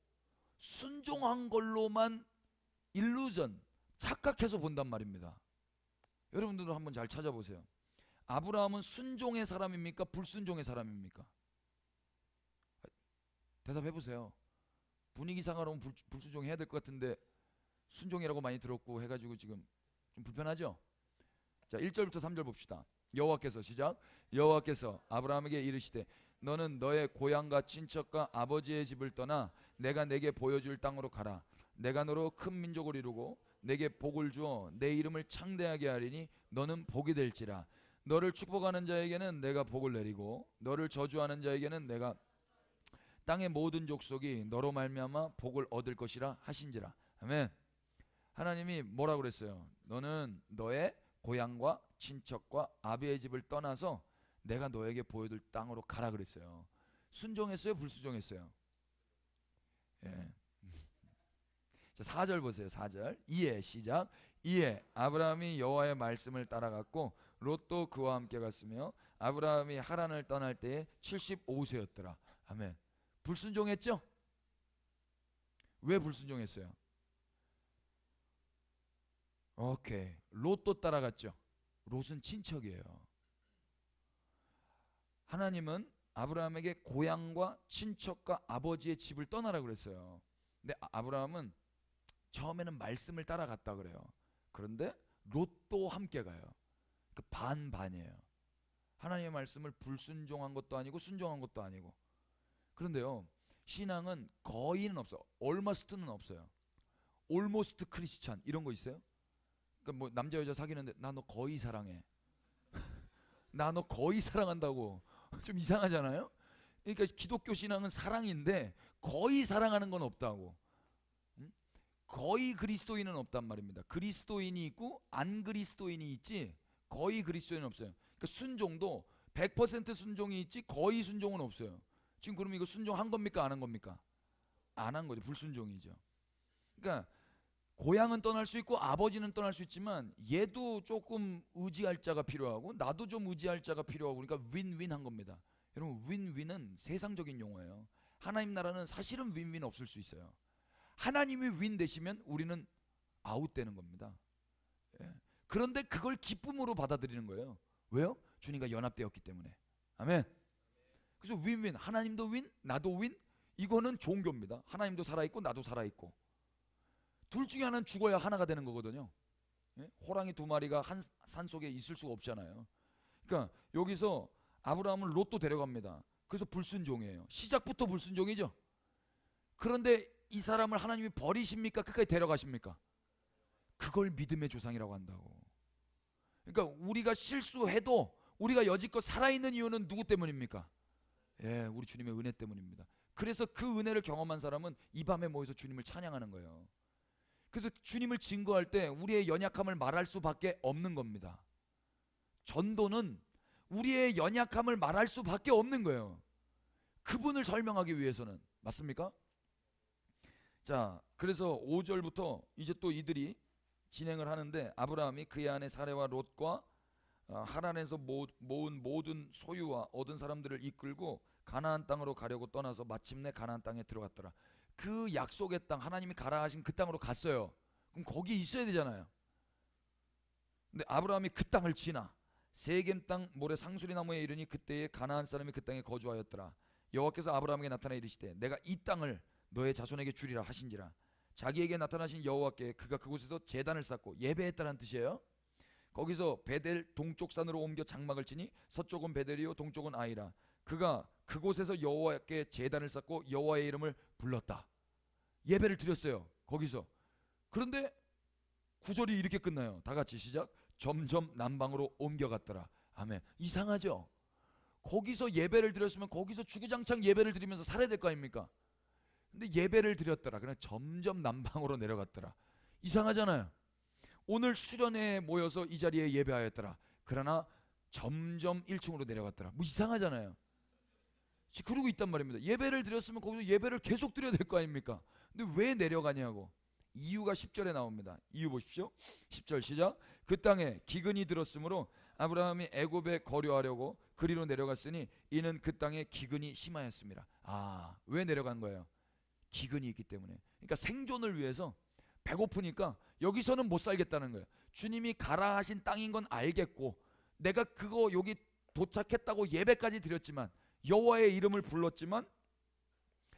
순종한 걸로만 일루전, 착각해서 본단 말입니다. 여러분들도 한번 잘 찾아보세요. 아브라함은 순종의 사람입니까? 불순종의 사람입니까? 대답해 보세요. 분위기 상하면 불순종해야 될 것 같은데 순종이라고 많이 들었고 해가지고 지금 좀 불편하죠? 자, 1절부터 3절 봅시다. 여호와께서, 시작. 여호와께서 아브라함에게 이르시되 너는 너의 고향과 친척과 아버지의 집을 떠나 내가 내게 보여줄 땅으로 가라. 내가 너로 큰 민족을 이루고 내게 복을 주어 내 이름을 창대하게 하리니 너는 복이 될지라. 너를 축복하는 자에게는 내가 복을 내리고 너를 저주하는 자에게는 내가 땅의 모든 족속이 너로 말미암아 복을 얻을 것이라 하신지라. 아멘. 하나님이 뭐라고 그랬어요? 너는 너의 고향과 친척과 아비의 집을 떠나서 내가 너에게 보여줄 땅으로 가라 그랬어요. 순종했어요? 불순종했어요? 예. 자, 4절 보세요. 4절. 이에, 시작. 이에 아브라함이 여호와의 말씀을 따라갔고 롯도 그와 함께 갔으며 아브라함이 하란을 떠날 때에 75세였더라. 아멘. 불순종했죠? 왜 불순종했어요? 오케이. 롯도 따라갔죠. 롯은 친척이에요. 하나님은 아브라함에게 고향과 친척과 아버지의 집을 떠나라 그랬어요. 근데 아브라함은 처음에는 말씀을 따라갔다 그래요. 그런데 롯도 함께 가요. 그 반반이에요. 하나님의 말씀을 불순종한 것도 아니고 순종한 것도 아니고. 그런데요, 신앙은 거의는 없어. almost는 없어요. almost 크리스찬 이런 거 있어요? 그러니까 뭐 남자 여자 사귀는데 나 너 거의 사랑해. 나 너 거의 사랑한다고. 좀 이상하잖아요. 그러니까 기독교 신앙은 사랑인데 거의 사랑하는 건 없다고. 거의 그리스도인은 없단 말입니다. 그리스도인이 있고 안 그리스도인이 있지 거의 그리스도인은 없어요. 그러니까 순종도 100% 순종이 있지 거의 순종은 없어요. 지금 그러면 이거 순종한 겁니까 안 한 겁니까? 안 한 거죠. 불순종이죠. 그러니까 고향은 떠날 수 있고 아버지는 떠날 수 있지만 얘도 조금 의지할 자가 필요하고 나도 좀 의지할 자가 필요하고, 그러니까 윈윈한 겁니다. 여러분, 윈윈은 세상적인 용어예요. 하나님 나라는 사실은 윈윈 없을 수 있어요. 하나님이 윈 되시면 우리는 아웃되는 겁니다. 예. 그런데 그걸 기쁨으로 받아들이는 거예요. 왜요? 주님과 연합되었기 때문에. 아멘. 그래서 윈윈, 하나님도 윈, 나도 윈. 이거는 종교입니다. 하나님도 살아있고 나도 살아있고. 둘 중에 하나는 죽어야 하나가 되는 거거든요. 예? 호랑이 두 마리가 한 산속에 있을 수가 없잖아요. 그러니까 여기서 아브라함을 롯도 데려갑니다. 그래서 불순종이에요. 시작부터 불순종이죠. 그런데 이 사람을 하나님이 버리십니까? 끝까지 데려가십니까? 그걸 믿음의 조상이라고 한다고. 그러니까 우리가 실수해도 우리가 여지껏 살아있는 이유는 누구 때문입니까? 예, 우리 주님의 은혜 때문입니다. 그래서 그 은혜를 경험한 사람은 이 밤에 모여서 주님을 찬양하는 거예요. 그래서 주님을 증거할 때 우리의 연약함을 말할 수밖에 없는 겁니다. 전도는 우리의 연약함을 말할 수밖에 없는 거예요. 그분을 설명하기 위해서는. 맞습니까? 자, 그래서 5절부터 이제 또 이들이 진행을 하는데, 아브라함이 그의 아내 사레와 롯과 하란에서 모은 모든 소유와 얻은 사람들을 이끌고 가나안 땅으로 가려고 떠나서 마침내 가나안 땅에 들어갔더라. 그 약속의 땅, 하나님이 가라 하신 그 땅으로 갔어요. 그럼 거기 있어야 되잖아요. 근데 아브라함이 그 땅을 지나 세겜 땅 모래 상수리 나무에 이르니 그때에 가나안 사람이 그 땅에 거주하였더라. 여호와께서 아브라함에게 나타나 이르시되 내가 이 땅을 너의 자손에게 주리라 하신지라. 자기에게 나타나신 여호와께 그가 그곳에서 제단을 쌓고 예배했다는 뜻이에요. 거기서 베델 동쪽 산으로 옮겨 장막을 치니 서쪽은 베델이요 동쪽은 아이라. 그가 그곳에서 여호와께 제단을 쌓고 여호와의 이름을 불렀다. 예배를 드렸어요 거기서. 그런데 구절이 이렇게 끝나요. 다 같이 시작. 점점 남방으로 옮겨갔더라. 아멘. 이상하죠? 거기서 예배를 드렸으면 거기서 주구장창 예배를 드리면서 살아야 될 거 아닙니까? 근데 예배를 드렸더라. 그냥 점점 남방으로 내려갔더라. 이상하잖아요. 오늘 수련회에 모여서 이 자리에 예배하였더라. 그러나 점점 1층으로 내려갔더라. 뭐 이상하잖아요. 그러고 있단 말입니다. 예배를 드렸으면 거기서 예배를 계속 드려야 될 거 아닙니까? 근데 왜 내려가냐고. 이유가 10절에 나옵니다. 이유 보십시오. 10절 시작. 그 땅에 기근이 들었으므로 아브라함이 애굽에 거류하려고 그리로 내려갔으니 이는 그 땅에 기근이 심하였습니다. 아, 왜 내려간 거예요? 기근이 있기 때문에. 그러니까 생존을 위해서 배고프니까 여기서는 못 살겠다는 거예요. 주님이 가라 하신 땅인 건 알겠고 내가 그거 여기 도착했다고 예배까지 드렸지만 여호와의 이름을 불렀지만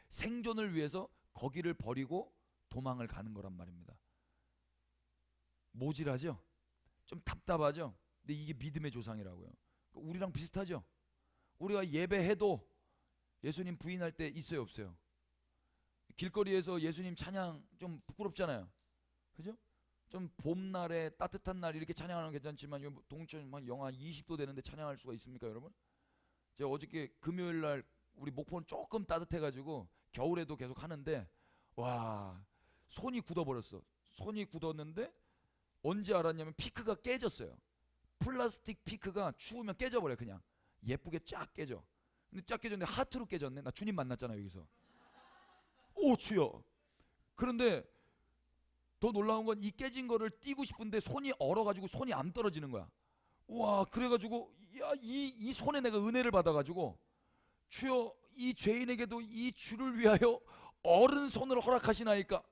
생존을 위해서 거기를 버리고 도망을 가는 거란 말입니다. 모질하죠? 좀 답답하죠? 근데 이게 믿음의 조상이라고요. 우리랑 비슷하죠? 우리가 예배해도 예수님 부인할 때 있어요 없어요? 길거리에서 예수님 찬양 좀 부끄럽잖아요. 그죠? 좀 봄날에 따뜻한 날 이렇게 찬양하는 건 괜찮지만 동천 영하 20도 되는데 찬양할 수가 있습니까 여러분? 제가 어저께 금요일날 우리 목포는 조금 따뜻해가지고 겨울에도 계속 하는데 와 손이 굳어버렸어. 손이 굳었는데 언제 알았냐면 피크가 깨졌어요. 플라스틱 피크가 추우면 깨져버려. 그냥 예쁘게 쫙 깨져. 근데 쫙 깨졌는데 하트로 깨졌네. 나 주님 만났잖아 여기서. 오 주여. 그런데 더 놀라운 건 이 깨진 거를 띄고 싶은데 손이 얼어가지고 손이 안 떨어지는 거야. 와 그래가지고 야, 이 손에 내가 은혜를 받아가지고 주여 이 죄인에게도 이 주를 위하여 어른 손을 허락하시나이까.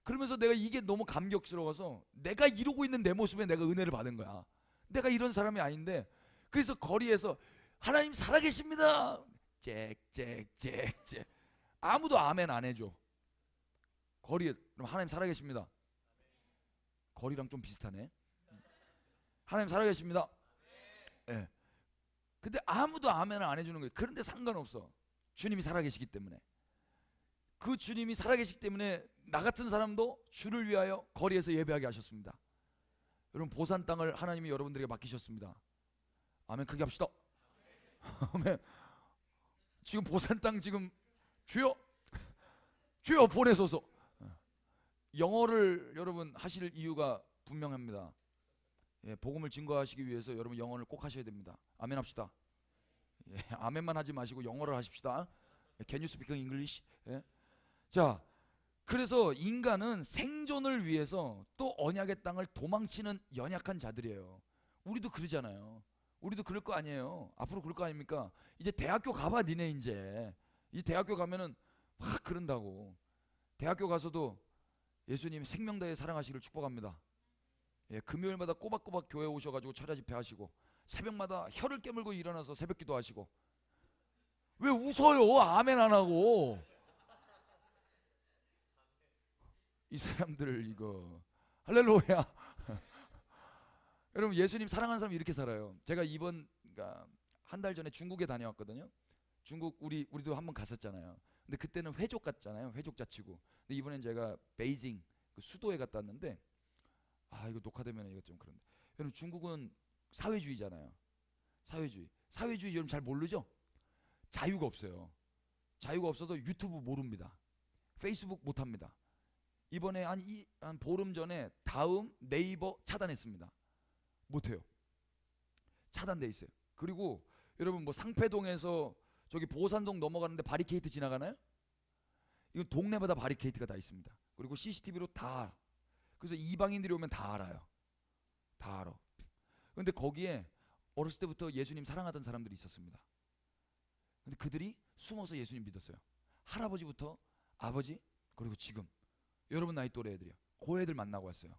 그러면서 내가 이게 너무 감격스러워서 내가 이러고 있는 내 모습에 내가 은혜를 받은 거야. 내가 이런 사람이 아닌데. 그래서 거리에서 하나님 살아계십니다 짹짹짹짹 아무도 아멘 안 해줘. 거리에 그럼 하나님 살아계십니다. 거리랑 좀 비슷하네. 하나님 살아계십니다. 네. 근데 아무도 아멘을 안 해주는 거예요. 그런데 상관없어. 주님이 살아계시기 때문에. 그 주님이 살아계시기 때문에 나 같은 사람도 주를 위하여 거리에서 예배하게 하셨습니다. 여러분, 보산 땅을 하나님이 여러분들에게 맡기셨습니다. 아멘. 크게 합시다. 아멘. 지금 보산 땅 지금 주여 주여 보내소서. 영어를 여러분 하실 이유가 분명합니다. 예, 복음을 증거하시기 위해서 여러분 영어를 꼭 하셔야 됩니다. 아멘 합시다. 예, 아멘만 하지 마시고 영어를 하십시다. Can you speak English? 예? 자, 그래서 인간은 생존을 위해서 또 언약의 땅을 도망치는 연약한 자들이에요. 우리도 그러잖아요. 우리도 그럴 거 아니에요. 앞으로 그럴 거 아닙니까? 이제 대학교 가봐 니네. 이제 대학교 가면은 막 그런다고. 대학교 가서도 예수님 생명다해 사랑하시기를 축복합니다. 예, 금요일마다 꼬박꼬박 교회 오셔가지고 철야 집회 하시고, 새벽마다 혀를 깨물고 일어나서 새벽기도 하시고. 왜 웃어요? 아멘 안 하고. 이 사람들 이거 할렐루야. 여러분, 예수님 사랑하는 사람이 이렇게 살아요. 제가 이번 그러니까 한 달 전에 중국에 다녀왔거든요. 중국 우리도 한번 갔었잖아요. 근데 그때는 회족 갔잖아요. 회족 자치구. 근데 이번엔 제가 베이징 그 수도에 갔다 왔는데, 이거 녹화되면 이거 좀 그런데, 여러분 중국은 사회주의잖아요. 사회주의 여러분 잘 모르죠? 자유가 없어요. 자유가 없어서 유튜브 모릅니다. 페이스북 못합니다. 이번에 한 보름 전에 다음, 네이버 차단했습니다. 못해요. 차단돼 있어요. 그리고 여러분 뭐 상패동에서 저기 보산동 넘어가는데 바리케이트 지나가나요? 이건 동네마다 바리케이트가 다 있습니다. 그리고 CCTV로 다. 그래서 이방인들이 오면 다 알아요. 다 알아. 근데 거기에 어렸을 때부터 예수님 사랑하던 사람들이 있었습니다. 근데 그들이 숨어서 예수님 믿었어요. 할아버지부터 아버지, 그리고 지금 여러분 나이 또래 애들이요. 그 애들 만나고 왔어요.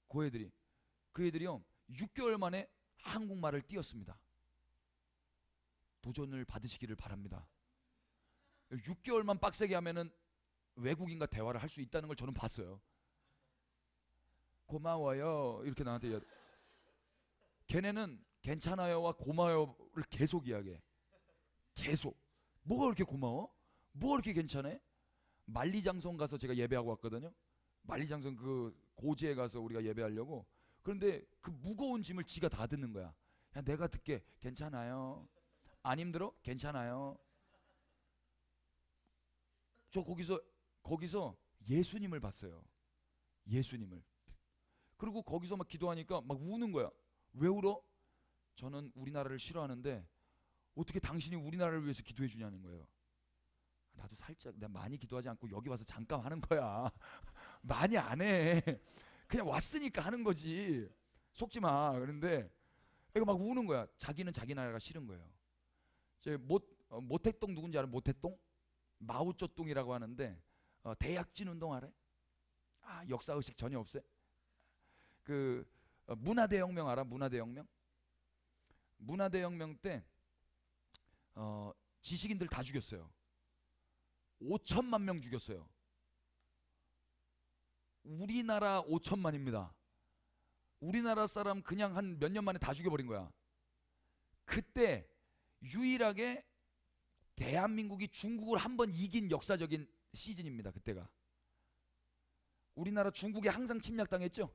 그 애들이요 6개월 만에 한국말을 띄었습니다. 도전을 받으시기를 바랍니다. 6개월만 빡세게 하면은 외국인과 대화를 할 수 있다는 걸 저는 봤어요. 고마워요 이렇게 나한테 걔네는 괜찮아요와 고마워요를 계속 이야기해. 계속. 뭐가 그렇게 고마워? 뭐가 그렇게 괜찮아? 만리장성 가서 제가 예배하고 왔거든요. 만리장성 그 고지에 가서 우리가 예배하려고. 그런데 그 무거운 짐을 지가 다 듣는 거야. 야, 내가 듣게. 괜찮아요. 안 힘들어? 괜찮아요. 저 거기서 예수님을 봤어요. 예수님을. 그리고 거기서 막 기도하니까 막 우는 거야. 왜 울어? 저는 우리나라를 싫어하는데 어떻게 당신이 우리나라를 위해서 기도해 주냐는 거예요. 나도 살짝, 내가 많이 기도하지 않고 여기 와서 잠깐 하는 거야. 많이 안 해. 그냥 왔으니까 하는 거지. 속지 마. 그런데 애가 막 우는 거야. 자기는 자기 나라가 싫은 거예요. 모택동 누군지 알아요? 모택동? 마오쩌둥이라고 하는데 대약진 운동 알아요? 역사의식 전혀 없어요? 그 문화대혁명 알아? 문화대혁명? 문화대혁명 때 지식인들 다 죽였어요. 5천만 명 죽였어요. 우리나라 5천만입니다. 우리나라 사람 그냥 한 몇 년 만에 다 죽여버린 거야. 그때 유일하게 대한민국이 중국을 한 번 이긴 역사적인 시즌입니다. 그때가. 우리나라 중국에 항상 침략당했죠.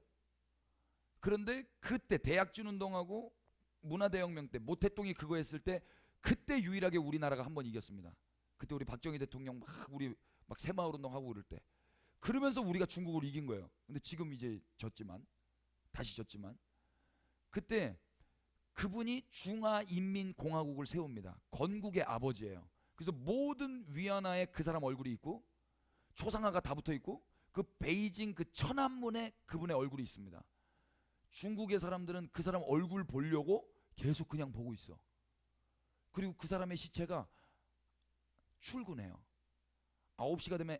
그런데 그때 대약진 운동하고 문화대혁명 때 모택동이 그거 했을 때 그때 유일하게 우리나라가 한 번 이겼습니다. 그때 우리 박정희 대통령 우리 새마을 운동하고 그럴 때. 그러면서 우리가 중국을 이긴 거예요. 근데 지금 이제 다시 졌지만 그때 그분이 중화인민공화국을 세웁니다. 건국의 아버지예요. 그래서 모든 위안화에 그 사람 얼굴이 있고 초상화가 다 붙어 있고 그 베이징 그 천안문에 그분의 얼굴이 있습니다. 중국의 사람들은 그 사람 얼굴 보려고 계속 그냥 보고 있어. 그리고 그 사람의 시체가 출근해요. 9시가 되면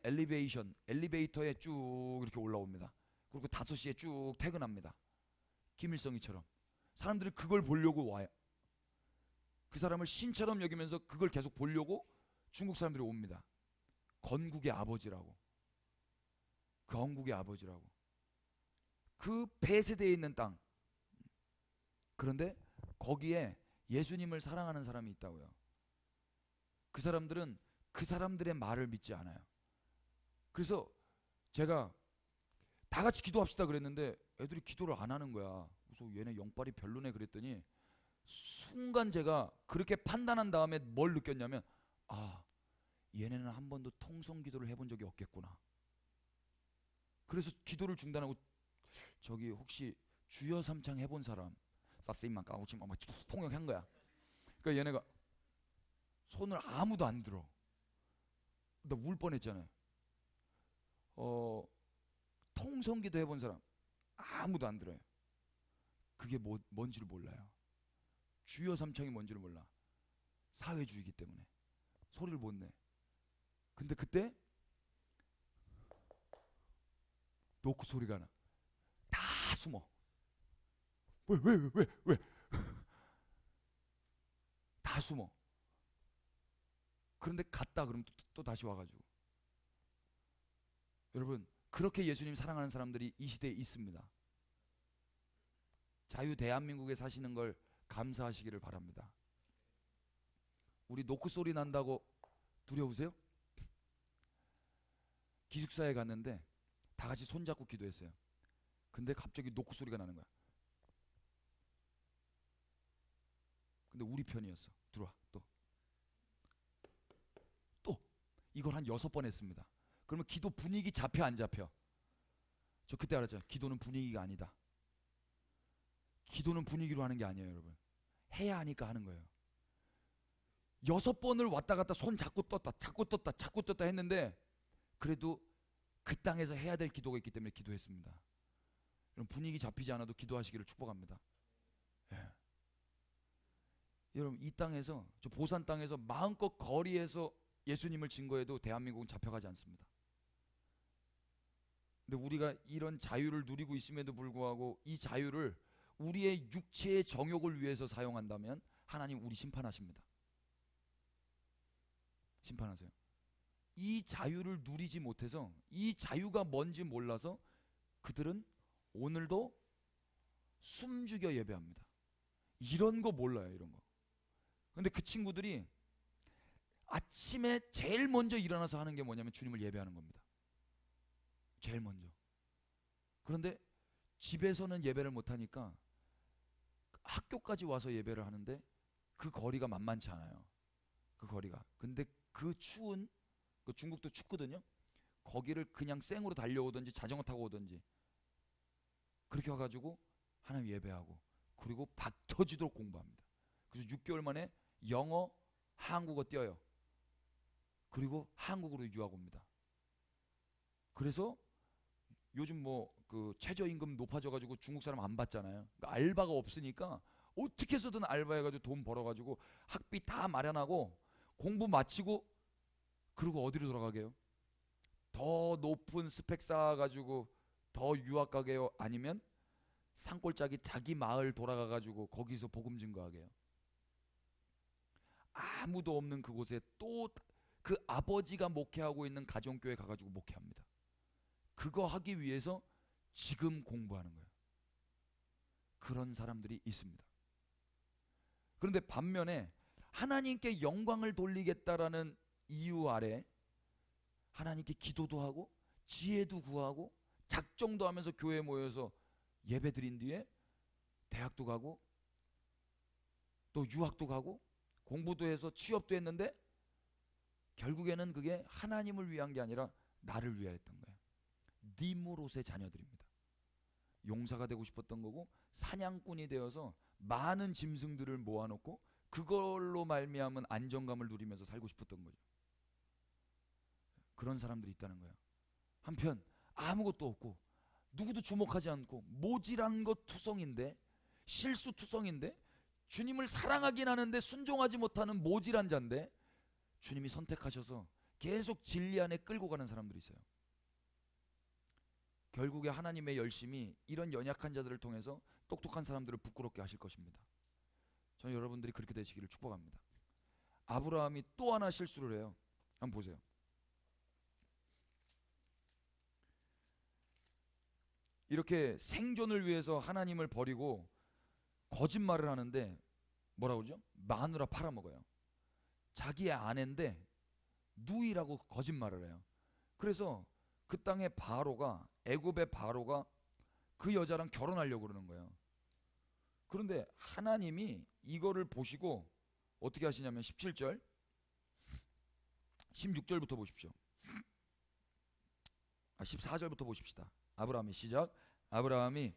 엘리베이터에 쭉 이렇게 올라옵니다. 그리고 5시에 쭉 퇴근합니다. 김일성이처럼. 사람들이 그걸 보려고 와요. 그 사람을 신처럼 여기면서 그걸 계속 보려고 중국 사람들이 옵니다. 건국의 아버지라고. 건국의 아버지라고. 그 폐쇄되어 있는 땅. 그런데 거기에 예수님을 사랑하는 사람이 있다고요. 그 사람들은 그 사람들의 말을 믿지 않아요. 그래서 제가 다 같이 기도합시다 그랬는데 애들이 기도를 안 하는 거야. 그래서 얘네 영빨이 별로네 그랬더니 순간 제가 그렇게 판단한 다음에 뭘 느꼈냐면, 아, 얘네는 한 번도 통성 기도를 해본 적이 없겠구나. 그래서 기도를 중단하고, 저기 혹시 주여 삼창 해본 사람? 쌉세임만 까고치면 막 통역한 거야. 그러니까 얘네가 손을 아무도 안 들어. 나 울 뻔했잖아요. 통성기도 해본 사람 아무도 안 들어요. 그게 뭔지를 몰라요. 주여 삼창이 뭔지를 몰라. 사회주의이기 때문에 소리를 못 내. 근데 그때 노크 소리가 나. 다 숨어. 왜? 다 숨어. 그런데 갔다 그러면 또 다시 와가지고. 여러분, 그렇게 예수님 사랑하는 사람들이 이 시대에 있습니다. 자유 대한민국에 사시는 걸 감사하시기를 바랍니다. 우리 노크 소리 난다고 두려우세요? 기숙사에 갔는데 다 같이 손잡고 기도했어요. 근데 갑자기 노크 소리가 나는 거야. 근데 우리 편이었어. 들어와. 또 이걸 한 6번 했습니다. 그러면 기도 분위기 잡혀 안 잡혀? 저 그때 알았죠. 기도는 분위기가 아니다. 기도는 분위기로 하는 게 아니에요, 여러분. 해야 하니까 하는 거예요. 6번을 왔다 갔다 손 잡고 떴다 했는데 그래도 그 땅에서 해야 될 기도가 있기 때문에 기도했습니다. 여러분, 분위기 잡히지 않아도 기도하시기를 축복합니다. 예. 여러분, 이 땅에서, 저 보산 땅에서 마음껏 거리에서 예수님을 증거해도 대한민국은 잡혀가지 않습니다. 근데 우리가 이런 자유를 누리고 있음에도 불구하고 이 자유를 우리의 육체의 정욕을 위해서 사용한다면 하나님 우리 심판하십니다. 심판하세요. 이 자유를 누리지 못해서, 이 자유가 뭔지 몰라서 그들은 오늘도 숨죽여 예배합니다. 이런 거 몰라요, 이런 거. 근데 그 친구들이 아침에 제일 먼저 일어나서 하는 게 뭐냐면 주님을 예배하는 겁니다. 제일 먼저. 그런데 집에서는 예배를 못하니까 학교까지 와서 예배를 하는데 그 거리가 만만치 않아요. 그 거리가. 근데 그 추운, 그 중국도 춥거든요. 거기를 그냥 생으로 달려오든지 자전거 타고 오든지 그렇게 와가지고 하나님 예배하고, 그리고 박 터지도록 공부합니다. 그래서 6개월 만에 영어, 한국어 띄어요. 그리고 한국으로 유학 옵니다. 그래서 요즘 뭐 그 최저임금 높아져가지고 중국 사람 안 받잖아요. 그러니까 알바가 없으니까 어떻게 해서든 알바해가지고 돈 벌어가지고 학비 다 마련하고 공부 마치고, 그리고 어디로 돌아가게요? 더 높은 스펙 쌓아가지고 더 유학 가게요? 아니면 산골짜기 자기 마을 돌아가가지고 거기서 복음 증거하게요? 아무도 없는 그곳에 또 그 아버지가 목회하고 있는 가정교회 가가지고 목회합니다. 그거 하기 위해서 지금 공부하는 거예요. 그런 사람들이 있습니다. 그런데 반면에 하나님께 영광을 돌리겠다라는 이유 아래 하나님께 기도도 하고 지혜도 구하고 작정도 하면서 교회에 모여서 예배 드린 뒤에 대학도 가고 또 유학도 가고 공부도 해서 취업도 했는데 결국에는 그게 하나님을 위한 게 아니라 나를 위하였던 거예요. 니무롯의 자녀들입니다. 용사가 되고 싶었던 거고 사냥꾼이 되어서 많은 짐승들을 모아놓고 그걸로 말미암은 안정감을 누리면서 살고 싶었던 거죠. 그런 사람들이 있다는 거예요. 한편 아무것도 없고 누구도 주목하지 않고 모질한 것 투성인데, 실수 투성인데, 주님을 사랑하긴 하는데 순종하지 못하는 모질한 자인데 주님이 선택하셔서 계속 진리 안에 끌고 가는 사람들이 있어요. 결국에 하나님의 열심이 이런 연약한 자들을 통해서 똑똑한 사람들을 부끄럽게 하실 것입니다. 저는 여러분들이 그렇게 되시기를 축복합니다. 아브라함이 또 하나 실수를 해요. 한번 보세요. 이렇게 생존을 위해서 하나님을 버리고 거짓말을 하는데 뭐라고 그러죠? 마누라 팔아먹어요. 자기의 아내인데 누이라고 거짓말을 해요. 그래서 그 땅의 바로가, 애굽의 바로가 그 여자랑 결혼하려고 그러는 거예요. 그런데 하나님이 이거를 보시고 어떻게 하시냐면 17절 16절부터 보십시오. 14절부터 보십시다. 아브라함이 시작. 아브라함이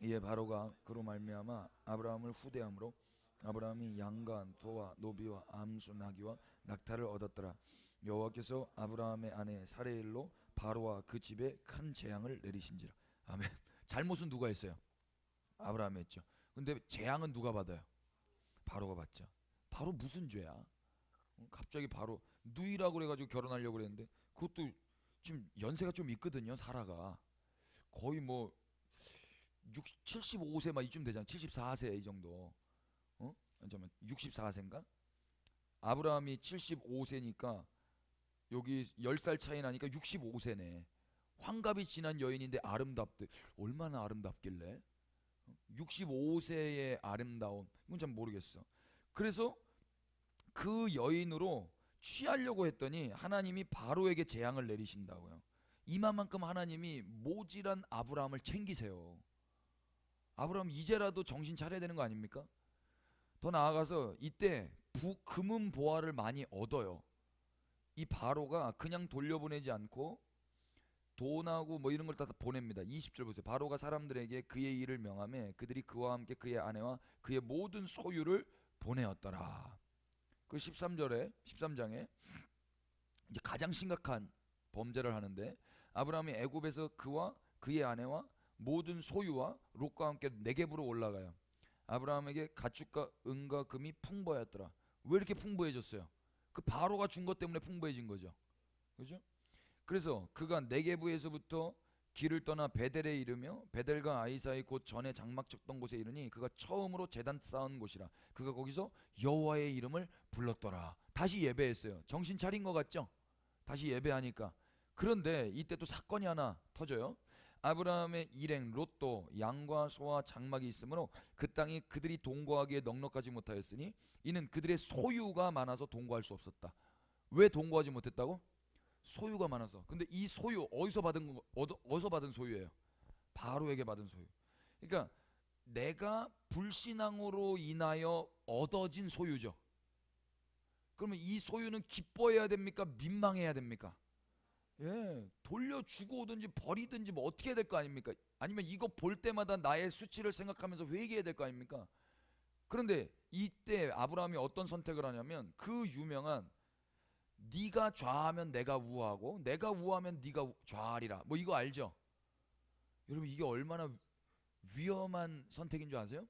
이에 바로가 그로 말미암아 아브라함을 후대함으로 아브라함이 양과 소와 노비와 암수 나귀와 낙타를 얻었더라. 여호와께서 아브라함의 아내 사레일로 바로와 그 집에 큰 재앙을 내리신지라. 아멘. 잘못은 누가 했어요? 아브라함이 했죠. 근데 재앙은 누가 받아요? 바로가 받죠. 바로 무슨 죄야? 갑자기 바로 누이라고 그래가지고 결혼하려고 그랬는데 그것도 지금 연세가 좀 있거든요. 사라가 거의 뭐 75세 막 이쯤 되잖아. 74세 이 정도. 잠깐만 64세인가? 아브라함이 75세니까 여기 10살 차이 나니까 65세네. 환갑이 지난 여인인데 아름답대. 얼마나 아름답길래? 65세의 아름다움. 이건 잘 모르겠어. 그래서 그 여인으로 취하려고 했더니 하나님이 바로에게 재앙을 내리신다고요. 이만큼 하나님이 모질한 아브라함을 챙기세요. 아브라함 이제라도 정신 차려야 되는 거 아닙니까? 더 나아가서 이때 금은 보화를 많이 얻어요. 이 바로가 그냥 돌려보내지 않고 돈하고 뭐 이런 걸 다 보냅니다. 20절 보세요. 바로가 사람들에게 그의 일을 명하며 그들이 그와 함께 그의 아내와 그의 모든 소유를 보내었더라. 그 13장에 이제 가장 심각한 범죄를 하는데 아브라함이 애굽에서 그와 그의 아내와 모든 소유와 롯과 함께 네겝으로 올라가요. 아브라함에게 가축과 은과 금이 풍부하였더라. 왜 이렇게 풍부해졌어요? 그 바로가 준 것 때문에 풍부해진 거죠. 그죠? 그래서 그가 네겝에서부터 길을 떠나 베델에 이르며 베델과 아이 사이 곧 전에 장막 쳤던 곳에 이르니 그가 처음으로 제단 쌓은 곳이라. 그가 거기서 여호와의 이름을 불렀더라. 다시 예배했어요. 정신 차린 것 같죠? 다시 예배하니까. 그런데 이때 또 사건이 하나 터져요. 아브라함의 일행 롯도 양과 소와 장막이 있으므로 그 땅이 그들이 동거하기에 넉넉하지 못하였으니 이는 그들의 소유가 많아서 동거할 수 없었다. 왜 동거하지 못했다고? 소유가 많아서. 근데 이 소유 어디서 받은 소유예요? 바로에게 받은 소유. 그러니까 내가 불신앙으로 인하여 얻어진 소유죠. 그러면 이 소유는 기뻐해야 됩니까? 민망해야 됩니까? 예, 돌려주고 오든지 버리든지 뭐 어떻게 해야 될 거 아닙니까? 아니면 이거 볼 때마다 나의 수치를 생각하면서 회개해야 될 거 아닙니까? 그런데 이때 아브라함이 어떤 선택을 하냐면 그 유명한 네가 좌하면 내가 우하고 내가 우하면 네가 좌하리라. 뭐 이거 알죠? 여러분 이게 얼마나 위험한 선택인 줄 아세요?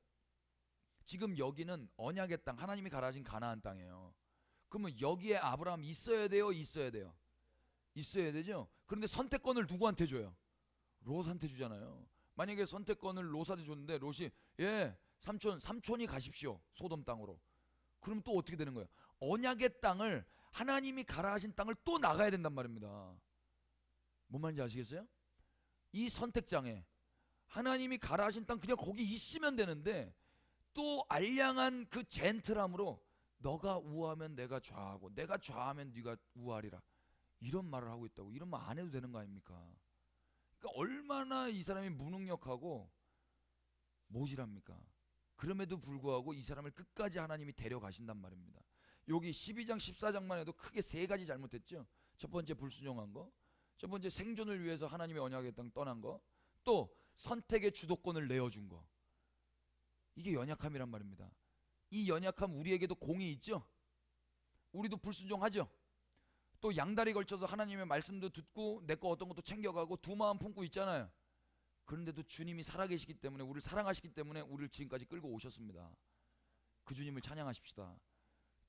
지금 여기는 언약의 땅, 하나님이 가라진 가나안 땅이에요. 그러면 여기에 아브라함 있어야 돼요? 있어야 돼요? 있어야 되죠. 그런데 선택권을 누구한테 줘요? 롯한테 주잖아요. 만약에 선택권을 롯한테 줬는데 롯이 예 삼촌이 가십시오 소돔 땅으로. 그럼 또 어떻게 되는 거예요? 언약의 땅을 하나님이 가라 하신 땅을 또 나가야 된단 말입니다. 뭔 말인지 아시겠어요? 이 선택장에 하나님이 가라 하신 땅 그냥 거기 있으면 되는데 또 알량한 그 젠틀함으로 너가 우하면 내가 좌하고 내가 좌하면 네가 우하리라. 이런 말을 하고 있다고. 이런 말 안 해도 되는 거 아닙니까? 그러니까 얼마나 이 사람이 무능력하고 모질합니까? 그럼에도 불구하고 이 사람을 끝까지 하나님이 데려가신단 말입니다. 여기 12장 14장만 해도 크게 세 가지 잘못했죠. 첫 번째 불순종한 거, 첫 번째 생존을 위해서 하나님의 언약의 땅 떠난 거, 또 선택의 주도권을 내어준 거. 이게 연약함이란 말입니다. 이 연약함 우리에게도 공이 있죠. 우리도 불순종하죠. 또 양다리 걸쳐서 하나님의 말씀도 듣고 내 거 어떤 것도 챙겨가고 두 마음 품고 있잖아요. 그런데도 주님이 살아계시기 때문에 우리를 사랑하시기 때문에 우리를 지금까지 끌고 오셨습니다. 그 주님을 찬양하십시다.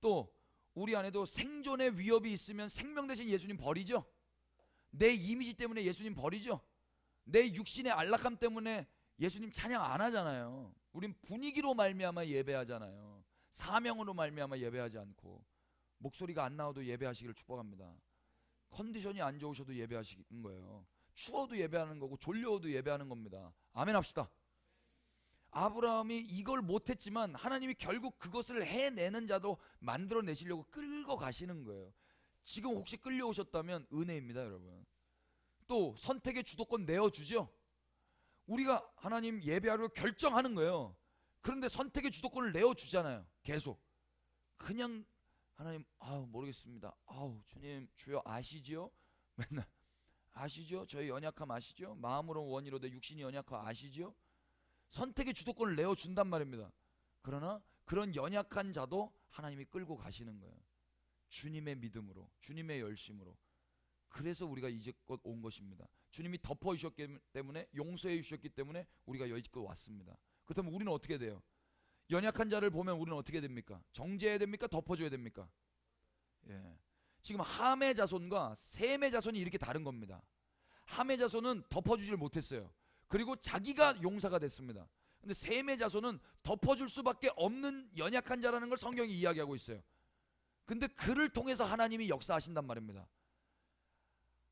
또 우리 안에도 생존의 위협이 있으면 생명 대신 예수님 버리죠. 내 이미지 때문에 예수님 버리죠. 내 육신의 안락함 때문에 예수님 찬양 안 하잖아요. 우린 분위기로 말미암아 예배하잖아요. 사명으로 말미암아 예배하지 않고. 목소리가 안 나와도 예배하시기를 축복합니다. 컨디션이 안 좋으셔도 예배하시는 거예요. 추워도 예배하는 거고 졸려도 예배하는 겁니다. 아멘 합시다. 아브라함이 이걸 못했지만 하나님이 결국 그것을 해내는 자도 만들어내시려고 끌고 가시는 거예요. 지금 혹시 끌려오셨다면 은혜입니다, 여러분. 또 선택의 주도권 내어주죠. 우리가 하나님 예배하려고 결정하는 거예요. 그런데 선택의 주도권을 내어주잖아요. 계속 그냥 하나님 모르겠습니다. 주님 주여 아시지요? 맨날 아시죠? 저희 연약함 아시죠? 마음으로 원이로 내 육신이 연약함 아시죠? 선택의 주도권을 내어준단 말입니다. 그러나 그런 연약한 자도 하나님이 끌고 가시는 거예요. 주님의 믿음으로, 주님의 열심으로. 그래서 우리가 이제껏 온 것입니다. 주님이 덮어주셨기 때문에, 용서해 주셨기 때문에 우리가 여기껏 왔습니다. 그렇다면 우리는 어떻게 돼요? 연약한 자를 보면 우리는 어떻게 됩니까? 정죄해야 됩니까? 덮어줘야 됩니까? 예. 지금 함의 자손과 셈의 자손이 이렇게 다른 겁니다. 함의 자손은 덮어주질 못했어요. 그리고 자기가 용사가 됐습니다. 근데 셈의 자손은 덮어줄 수밖에 없는 연약한 자라는 걸 성경이 이야기하고 있어요. 근데 그를 통해서 하나님이 역사하신단 말입니다.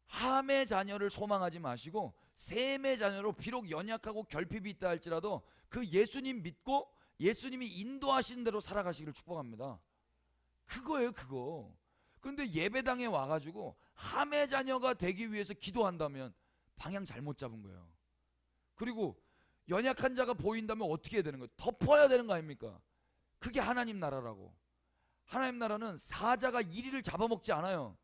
함의 자녀를 소망하지 마시고 셈의 자녀로 비록 연약하고 결핍이 있다 할지라도 그 예수님 믿고 예수님이 인도하신 대로 살아가시기를 축복합니다. 그거예요, 그거. 그런데 예배당에 와가지고 함의 자녀가 되기 위해서 기도한다면 방향 잘못 잡은 거예요. 그리고 연약한 자가 보인다면 어떻게 해야 되는 거예요? 덮어야 되는 거 아닙니까? 그게 하나님 나라라고. 하나님 나라는 사자가 이리를 잡아먹지 않아요.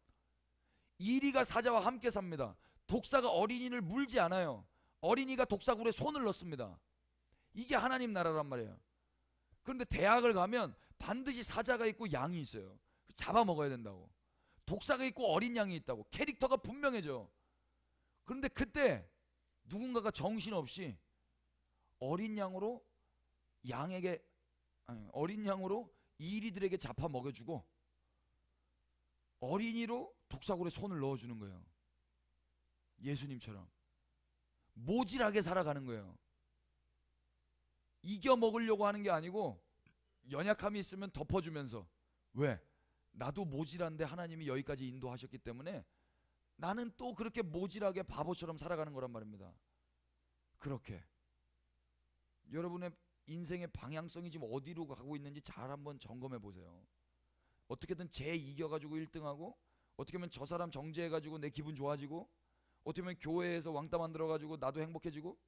이리가 사자와 함께 삽니다. 독사가 어린이를 물지 않아요. 어린이가 독사굴에 손을 넣습니다. 이게 하나님 나라란 말이에요. 그런데 대학을 가면 반드시 사자가 있고 양이 있어요. 잡아먹어야 된다고. 독사가 있고 어린 양이 있다고. 캐릭터가 분명해져. 그런데 그때 누군가가 정신없이 어린 양으로 이리들에게 잡아 먹여주고 어린이로 독사굴에 손을 넣어주는 거예요. 예수님처럼 모질하게 살아가는 거예요. 이겨 먹으려고 하는 게 아니고 연약함이 있으면 덮어주면서, 왜? 나도 모질한데 하나님이 여기까지 인도하셨기 때문에 나는 또 그렇게 모질하게 바보처럼 살아가는 거란 말입니다. 그렇게 여러분의 인생의 방향성이 지금 어디로 가고 있는지 잘 한번 점검해 보세요. 어떻게든 쟤 이겨가지고 1등하고, 어떻게 하면 저 사람 정죄해가지고 내 기분 좋아지고, 어떻게 하면 교회에서 왕따 만들어가지고 나도 행복해지고.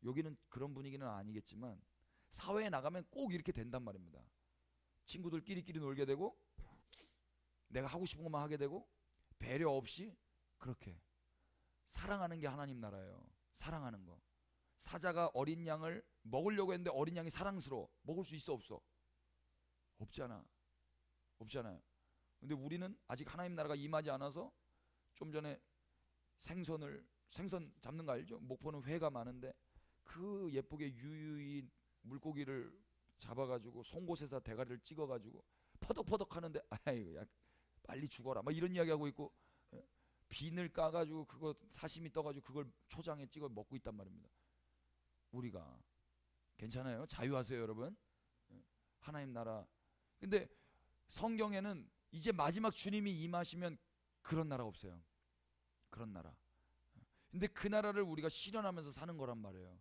여기는 그런 분위기는 아니겠지만 사회에 나가면 꼭 이렇게 된단 말입니다. 친구들끼리끼리 놀게 되고, 내가 하고 싶은 것만 하게 되고, 배려 없이 그렇게 사랑하는 게 하나님 나라예요. 사랑하는 거. 사자가 어린 양을 먹으려고 했는데 어린 양이 사랑스러워. 먹을 수 있어, 없어? 없잖아. 없잖아요. 근데 우리는 아직 하나님 나라가 임하지 않아서, 좀 전에 생선 잡는 거 알죠? 목포는 회가 많은데 그 예쁘게 유유히 물고기를 잡아가지고 송곳에서 대가리를 찍어가지고 퍼덕퍼덕 하는데, 아이고 야 빨리 죽어라 막 이런 이야기 하고 있고, 비늘 까가지고 그거 사시미 떠가지고 그걸 초장에 찍어 먹고 있단 말입니다. 우리가 괜찮아요? 자유하세요, 여러분. 하나님 나라. 근데 성경에는 이제 마지막 주님이 임하시면 그런 나라 없어요. 그런 나라. 근데 그 나라를 우리가 실현하면서 사는 거란 말이에요.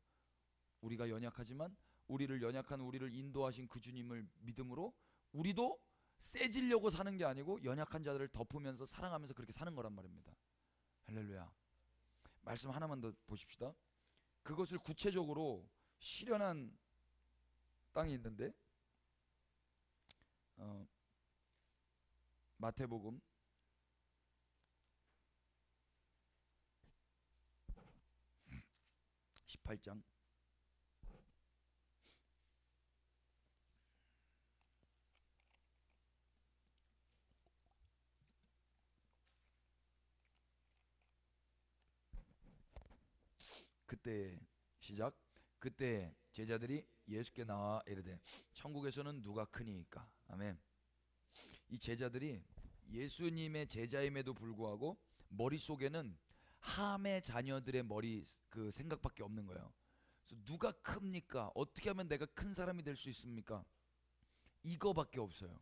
우리가 연약하지만 연약한 우리를 인도하신 그 주님을 믿음으로 우리도 세지려고 사는 게 아니고 연약한 자들을 덮으면서 사랑하면서 그렇게 사는 거란 말입니다. 할렐루야. 말씀 하나만 더 보십시다. 그것을 구체적으로 실현한 땅이 있는데, 마태복음 18장 그때 시작. 그때 제자들이 예수께 나와 이르되 천국에서는 누가 크니이까. 아멘. 이 제자들이 예수님의 제자임에도 불구하고 머릿속에는 함의 자녀들의 그 생각밖에 없는 거예요. 그래서 누가 큽니까? 어떻게 하면 내가 큰 사람이 될 수 있습니까? 이거밖에 없어요.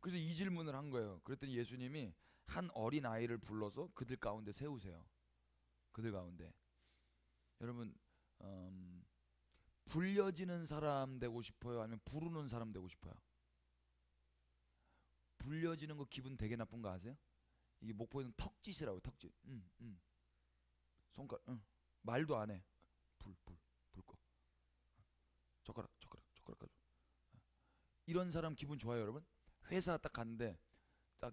그래서 이 질문을 한 거예요. 그랬더니 예수님이 한 어린 아이를 불러서 그들 가운데 세우세요. 그들 가운데. 여러분, 불려지는 사람 되고 싶어요? 아니면 부르는 사람 되고 싶어요? 불려지는 거 기분 되게 나쁜 거 아세요? 이게 목포에서는 턱짓이라고. 턱짓. 손가락. 말도 안 해. 불 꺼. 젓가락 가져. 이런 사람 기분 좋아요, 여러분? 회사 딱 갔는데 딱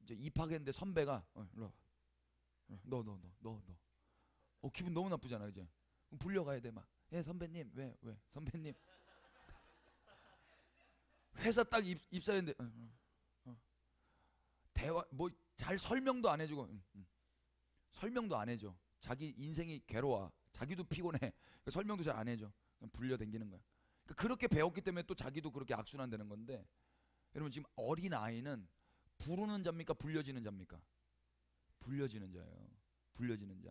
이제 입학했는데 선배가 일로 와. 너. 기분 너무 나쁘잖아, 이제. 그럼 불려가야 돼 막. 예, 선배님. 왜? 선배님. 회사 딱 입사했는데 대화 뭐 잘 설명도 안 해주고 설명도 안 해줘. 자기 인생이 괴로워. 자기도 피곤해. 설명도 잘 안 해줘. 그냥 불려댕기는 거야. 그렇게 배웠기 때문에 또 자기도 그렇게 악순환되는 건데, 여러분 지금 어린 아이는 부르는 자입니까? 불려지는 자입니까? 불려지는 자예요. 불려지는 자.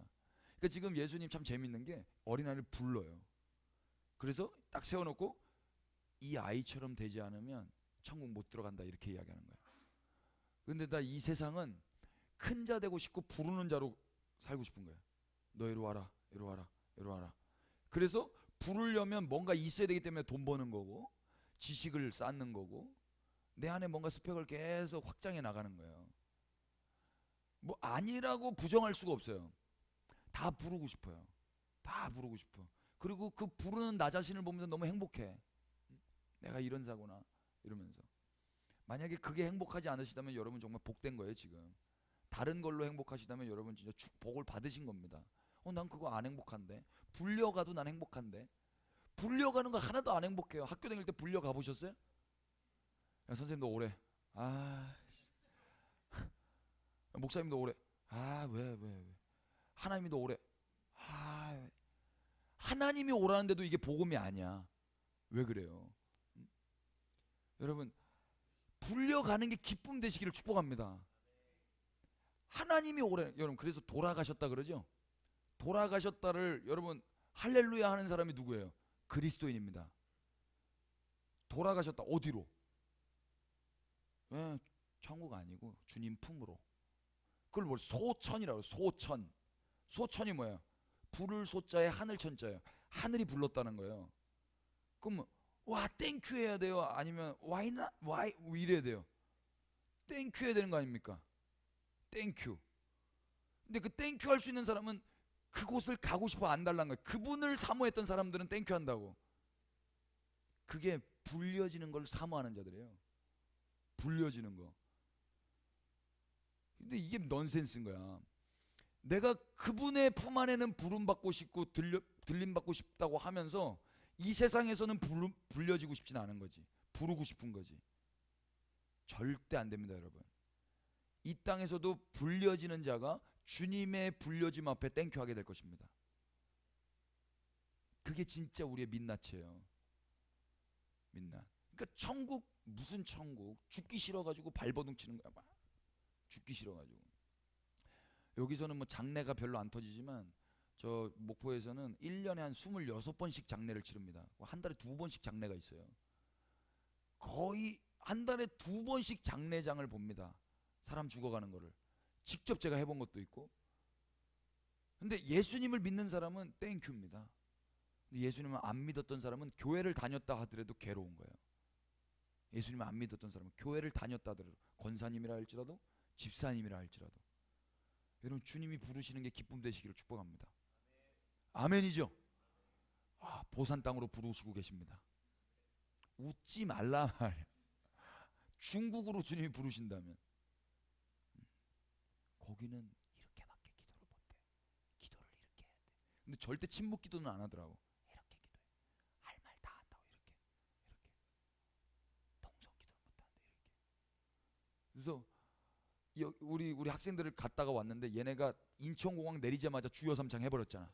그러니까 지금 예수님 참 재밌는 게 어린아이를 불러요. 그래서 딱 세워놓고 이 아이처럼 되지 않으면 천국 못 들어간다 이렇게 이야기하는 거예요. 근데 나 이 세상은 큰 자 되고 싶고 부르는 자로 살고 싶은 거예요. 너 이리 와라. 그래서 부르려면 뭔가 있어야 되기 때문에 돈 버는 거고 지식을 쌓는 거고 내 안에 뭔가 스펙을 계속 확장해 나가는 거예요. 뭐 아니라고 부정할 수가 없어요. 다 부르고 싶어요. 다 부르고 싶어. 그리고 그 부르는 나 자신을 보면서 너무 행복해. 내가 이런 사구나 이러면서. 만약에 그게 행복하지 않으시다면 여러분 정말 복된 거예요. 지금 다른 걸로 행복하시다면 여러분 진짜 복을 받으신 겁니다. 난 그거 안 행복한데. 불려가도 난 행복한데. 불려가는 거 하나도 안 행복해요. 학교 다닐 때 불려가 보셨어요? 야, 선생님도 오래. 목사님도 오래. 왜? 하나님도 오래. 하나님이 오라는데도 이게 복음이 아니야. 왜 그래요? 여러분 불려가는 게 기쁨 되시기를 축복합니다. 하나님이 오래. 여러분 그래서 돌아가셨다 그러죠? 돌아가셨다를 여러분 할렐루야 하는 사람이 누구예요? 그리스도인입니다. 돌아가셨다. 어디로? 천국 아니고 주님 품으로. 그걸 뭘 소천이라고. 소천이 뭐야? 부를 소자에 하늘 천자예요. 하늘이 불렀다는 거예요. 그럼 와 땡큐 해야 돼요? 아니면 why 이래야 돼요? 땡큐 해야 되는 거 아닙니까? 땡큐. 근데 그 땡큐 할 수 있는 사람은 그곳을 가고 싶어 안 달라는 거예요. 그분을 사모했던 사람들은 땡큐 한다고. 그게 불려지는 걸 사모하는 자들이에요. 불려지는 거. 근데 이게 넌센스인 거야. 내가 그분의 품 안에는 부름받고 싶고 들림받고 싶다고 하면서 이 세상에서는 불려지고 싶진 않은 거지. 부르고 싶은 거지. 절대 안 됩니다, 여러분. 이 땅에서도 불려지는 자가 주님의 불려짐 앞에 땡큐 하게 될 것입니다. 그게 진짜 우리의 민낯이에요. 민낯. 그러니까 천국, 무슨 천국? 죽기 싫어가지고 발버둥 치는 거야. 막. 죽기 싫어가지고. 여기서는 뭐 장례가 별로 안 터지지만 저 목포에서는 1년에 한 26번씩 장례를 치릅니다. 한 달에 2번씩 장례가 있어요. 거의 한 달에 2번씩 장례장을 봅니다. 사람 죽어가는 거를. 직접 제가 해본 것도 있고. 근데 예수님을 믿는 사람은 땡큐입니다. 근데 예수님을 안 믿었던 사람은 교회를 다녔다 하더라도 괴로운 거예요. 예수님을 안 믿었던 사람은 교회를 다녔다 하더라도 권사님이라 할지라도 집사님이라 할지라도 여러분 주님이 부르시는 게 기쁨 되시기를 축복합니다. 아멘이죠? 보산 땅으로 부르시고 계십니다. 웃지 말라 말이야. 중국으로 주님이 부르신다면 거기는 이렇게밖에 기도를 못해. 기도를 이렇게 해야 돼. 근데 절대 침묵 기도는 안 하더라고. 이렇게 기도해. 할 말 다 한다고 이렇게. 동성 기도를 못 하는데 이렇게. 그래서 우리 학생들을 갔다가 왔는데 얘네가 인천공항 내리자마자 주여 삼창 해버렸잖아.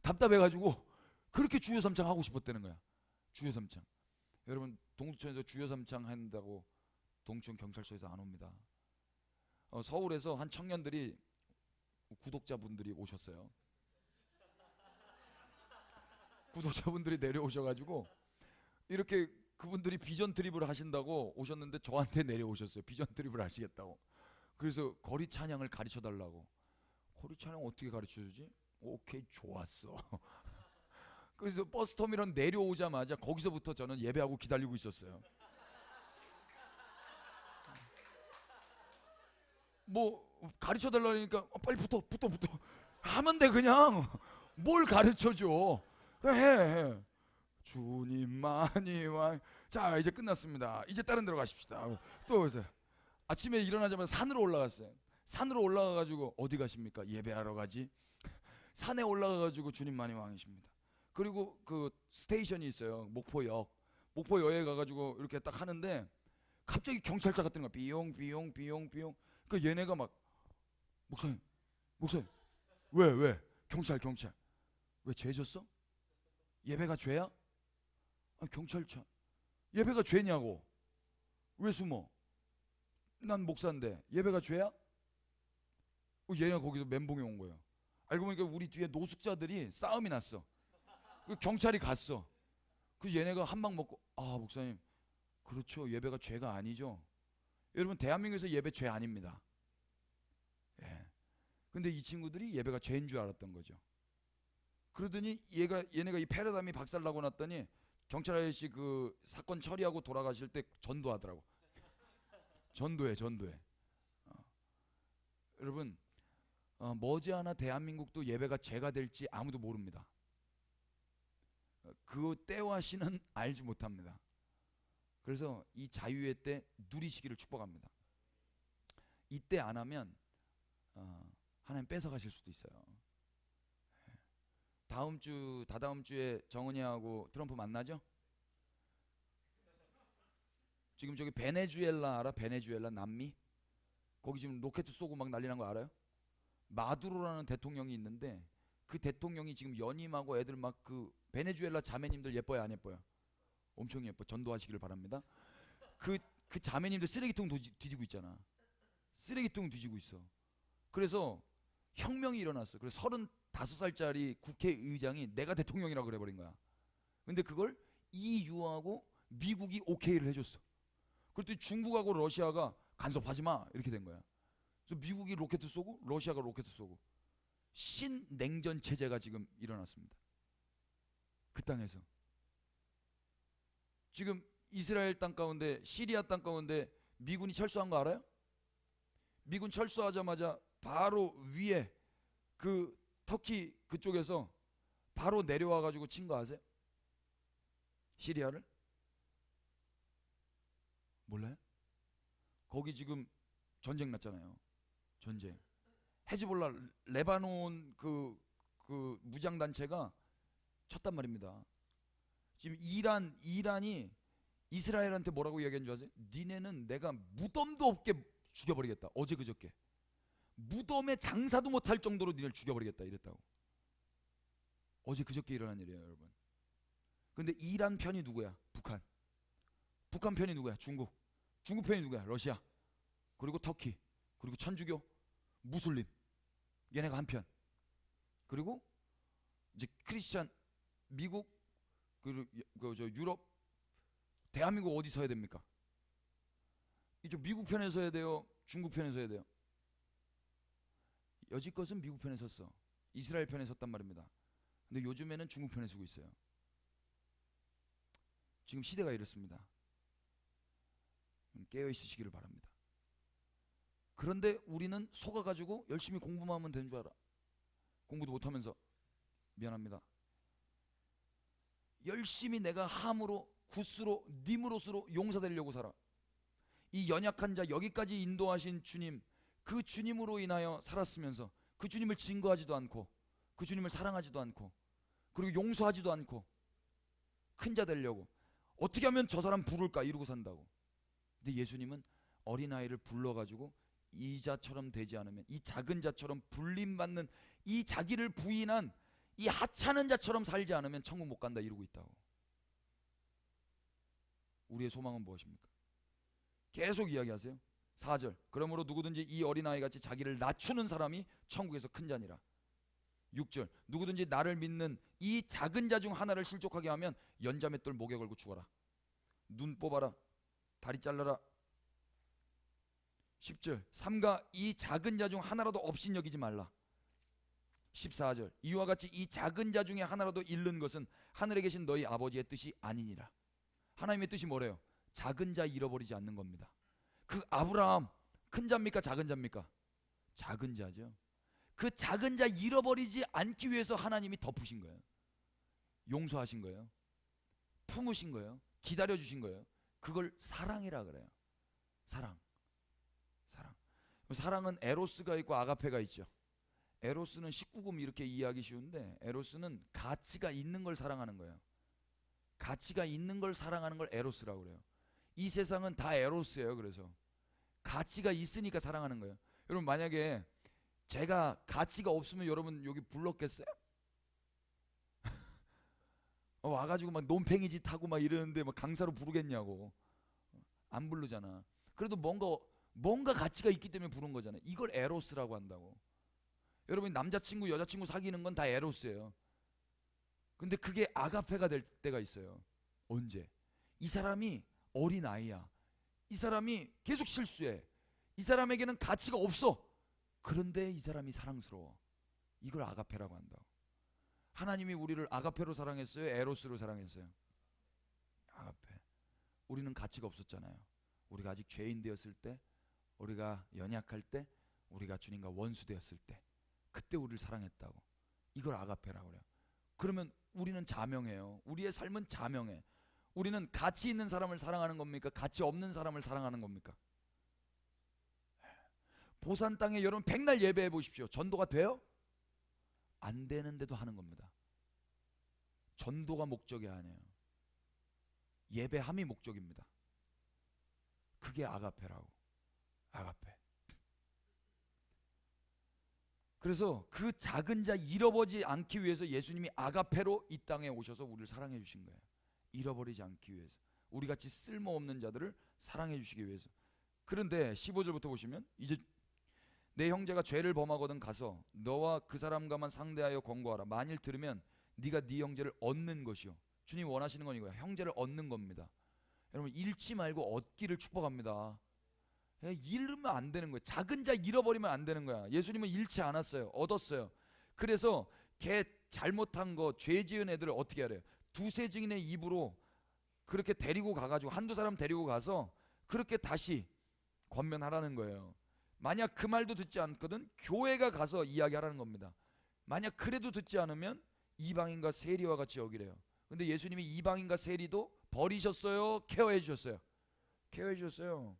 답답해가지고 그렇게 주여 삼창 하고 싶었다는 거야. 주여 삼창. 여러분 동두천에서 주여 삼창 한다고 동두천 경찰서에서 안 옵니다. 서울에서 한 청년들이 구독자분들이 오셨어요. 구독자분들이 내려오셔가지고 이렇게 그분들이 비전 트립을 하신다고 오셨는데 저한테 내려오셨어요. 비전 트립을 하시겠다고. 그래서 거리 찬양을 가르쳐 달라고. 거리 찬양 어떻게 가르쳐 주지? 오케이, 좋았어. 그래서 버스터미널 내려오자마자 거기서부터 저는 예배하고 기다리고 있었어요. 뭐 가르쳐 달라니까 빨리 붙어 하면 돼. 그냥 뭘 가르쳐 줘. 해. 주님만이 왕. 자, 이제 끝났습니다. 이제 다른 데로 가십시다. 또 오세요. 아침에 일어나자마자 산으로 올라갔어요. 산으로 올라가가지고 어디 가십니까? 예배하러 가지. 산에 올라가가지고 주님만이 왕이십니다. 그리고 그 스테이션이 있어요. 목포역에 가가지고 이렇게 딱 하는데 갑자기 경찰차가 뜨는 거야. 비용. 그 얘네가 막 목사님 왜 경찰 왜 죄졌어? 예배가 죄야? 아, 경찰차 예배가 죄냐고. 왜 숨어? 난 목사인데 예배가 죄야? 얘네가 거기서 멘붕이 온 거예요. 알고 보니까 우리 뒤에 노숙자들이 싸움이 났어. 그 경찰이 갔어. 그 얘네가 한 방 먹고, 아, 목사님, 그렇죠, 예배가 죄가 아니죠. 여러분, 대한민국에서 예배 죄 아닙니다. 예. 근데 이 친구들이 예배가 죄인 줄 알았던 거죠. 그러더니 얘네가 이 패러다임이 박살나고 났더니 경찰 아저씨 그 사건 처리하고 돌아가실 때 전도하더라고. 전도해. 여러분, 머지않아 대한민국도 예배가 죄가 될지 아무도 모릅니다. 그 때와 시는 알지 못합니다. 그래서 이 자유의 때 누리시기를 축복합니다. 이때 안 하면 하나님 뺏어가실 수도 있어요. 다다음 주에 정은이하고 트럼프 만나죠? 지금 저기 베네수엘라 알아? 베네수엘라 남미? 거기 지금 로켓 쏘고 막 난리 난 거 알아요? 마두로라는 대통령이 있는데 그 대통령이 지금 연임하고 애들 막 그 베네수엘라 자매님들 예뻐요, 안 예뻐요? 엄청 예뻐. 전도하시기를 바랍니다. 그 자매님들 쓰레기통 뒤지고 있잖아. 쓰레기통 뒤지고 있어. 그래서 혁명이 일어났어. 그래서 35살짜리 국회의장이 내가 대통령이라고 그래버린 거야. 근데 그걸 EU하고 미국이 오케이를 해줬어. 그랬더니 중국하고 러시아가 간섭하지 마 이렇게 된 거야. 그래서 미국이 로켓 쏘고 러시아가 로켓 쏘고 신냉전 체제가 지금 일어났습니다. 그 땅에서 지금 이스라엘 땅 가운데, 시리아 땅 가운데 미군이 철수한 거 알아요? 미군 철수하자마자 바로 위에 그 터키 그쪽에서 바로 내려와 가지고 친 거 아세요? 시리아를? 몰라요? 거기 지금 전쟁 났잖아요. 전쟁. 헤즈볼라 레바논 그 무장 단체가 쳤단 말입니다. 지금 이란이 이스라엘한테 뭐라고 이야기한 줄 아세요? 니네는 내가 무덤도 없게 죽여버리겠다. 어제 그저께 무덤에 장사도 못할 정도로 니네를 죽여버리겠다 이랬다고. 어제 그저께 일어난 일이에요, 여러분. 근데 이란 편이 누구야? 북한 편이 누구야? 중국 편이 누구야? 러시아. 그리고 터키. 그리고 천주교, 무슬림. 얘네가 한편. 그리고 이제 크리스찬, 미국, 그리고 저 유럽, 대한민국 어디 서야 됩니까? 이제 미국 편에 서야 돼요? 중국 편에 서야 돼요? 여지껏은 미국 편에 섰어. 이스라엘 편에 섰단 말입니다. 근데 요즘에는 중국 편에 서고 있어요. 지금 시대가 이렇습니다. 깨어 있으시기를 바랍니다. 그런데 우리는 속아가지고 열심히 공부만 하면 되는 줄 알아. 공부도 못하면서. 미안합니다. 열심히 내가 함으로, 굿으로, 님으로스로 용사되려고 살아. 이 연약한 자 여기까지 인도하신 주님, 그 주님으로 인하여 살았으면서 그 주님을 증거하지도 않고 그 주님을 사랑하지도 않고 그리고 용서하지도 않고 큰 자 되려고 어떻게 하면 저 사람 부를까 이러고 산다고. 근데 예수님은 어린아이를 불러가지고 이 자처럼 되지 않으면, 이 작은 자처럼 불림받는, 이 자기를 부인한 이 하찮은 자처럼 살지 않으면 천국 못 간다 이러고 있다고. 우리의 소망은 무엇입니까? 계속 이야기하세요. 4절. 그러므로 누구든지 이 어린아이 같이 자기를 낮추는 사람이 천국에서 큰 자니라. 6절. 누구든지 나를 믿는 이 작은 자 중 하나를 실족하게 하면 연자맷돌 목에 걸고 죽어라. 눈 뽑아라, 다리 잘라라. 10절 삼가 이 작은 자 중 하나라도 없인 여기지 말라. 14절 이와 같이 이 작은 자 중에 하나라도 잃는 것은 하늘에 계신 너희 아버지의 뜻이 아니니라. 하나님의 뜻이 뭐래요? 작은 자 잃어버리지 않는 겁니다. 그 아브라함 큰 자입니까 작은 자입니까? 작은 자죠. 그 작은 자 잃어버리지 않기 위해서 하나님이 덮으신 거예요. 용서하신 거예요. 품으신 거예요. 기다려주신 거예요. 그걸 사랑이라 그래요. 사랑. 사랑은 에로스가 있고 아가페가 있죠. 에로스는 19금 이렇게 이해하기 쉬운데, 에로스는 가치가 있는 걸 사랑하는 거예요. 가치가 있는 걸 사랑하는 걸 에로스라고 그래요. 이 세상은 다 에로스예요. 그래서 가치가 있으니까 사랑하는 거예요. 여러분 만약에 제가 가치가 없으면 여러분 여기 불렀겠어요? 와가지고 막 논팽이 짓 하고 막 이러는데 막 강사로 부르겠냐고. 안 부르잖아. 그래도 뭔가 가치가 있기 때문에 부른 거잖아요. 이걸 에로스라고 한다고. 여러분 남자친구 여자친구 사귀는 건 다 에로스예요. 근데 그게 아가페가 될 때가 있어요. 언제? 이 사람이 어린아이야. 이 사람이 계속 실수해. 이 사람에게는 가치가 없어. 그런데 이 사람이 사랑스러워. 이걸 아가페라고 한다고. 하나님이 우리를 아가페로 사랑했어요? 에로스로 사랑했어요? 아가페. 우리는 가치가 없었잖아요. 우리가 아직 죄인 되었을 때, 우리가 연약할 때, 우리가 주님과 원수 되었을 때, 그때 우리를 사랑했다고. 이걸 아가페라고 그래요. 그러면 우리는 자명해요. 우리의 삶은 자명해. 우리는 가치 있는 사람을 사랑하는 겁니까? 가치 없는 사람을 사랑하는 겁니까? 보산 땅에 여러분 백날 예배해 보십시오. 전도가 돼요? 안 되는데도 하는 겁니다. 전도가 목적이 아니에요. 예배함이 목적입니다. 그게 아가페라고. 아가페. 그래서 그 작은 자 잃어버리지 않기 위해서 예수님이 아가페로 이 땅에 오셔서 우리를 사랑해 주신 거예요. 잃어버리지 않기 위해서. 우리같이 쓸모없는 자들을 사랑해 주시기 위해서. 그런데 15절부터 보시면, 이제 내 형제가 죄를 범하거든 가서 너와 그 사람과만 상대하여 권고하라. 만일 들으면 네가 네 형제를 얻는 것이요. 주님 원하시는 건 이거야. 형제를 얻는 겁니다. 여러분 잃지 말고 얻기를 축복합니다. 잃으면 안 되는 거예요. 작은 자 잃어버리면 안 되는 거야. 예수님은 잃지 않았어요. 얻었어요. 그래서 걔 잘못한 거, 죄 지은 애들을 어떻게 하래요? 두세 증인의 입으로 그렇게 데리고 가가지고, 한두 사람 데리고 가서 그렇게 다시 권면하라는 거예요. 만약 그 말도 듣지 않거든 교회가 가서 이야기하라는 겁니다. 만약 그래도 듣지 않으면 이방인과 세리와 같이 여기래요. 근데 예수님이 이방인과 세리도 버리셨어요? 케어해 주셨어요? 케어해 주셨어요.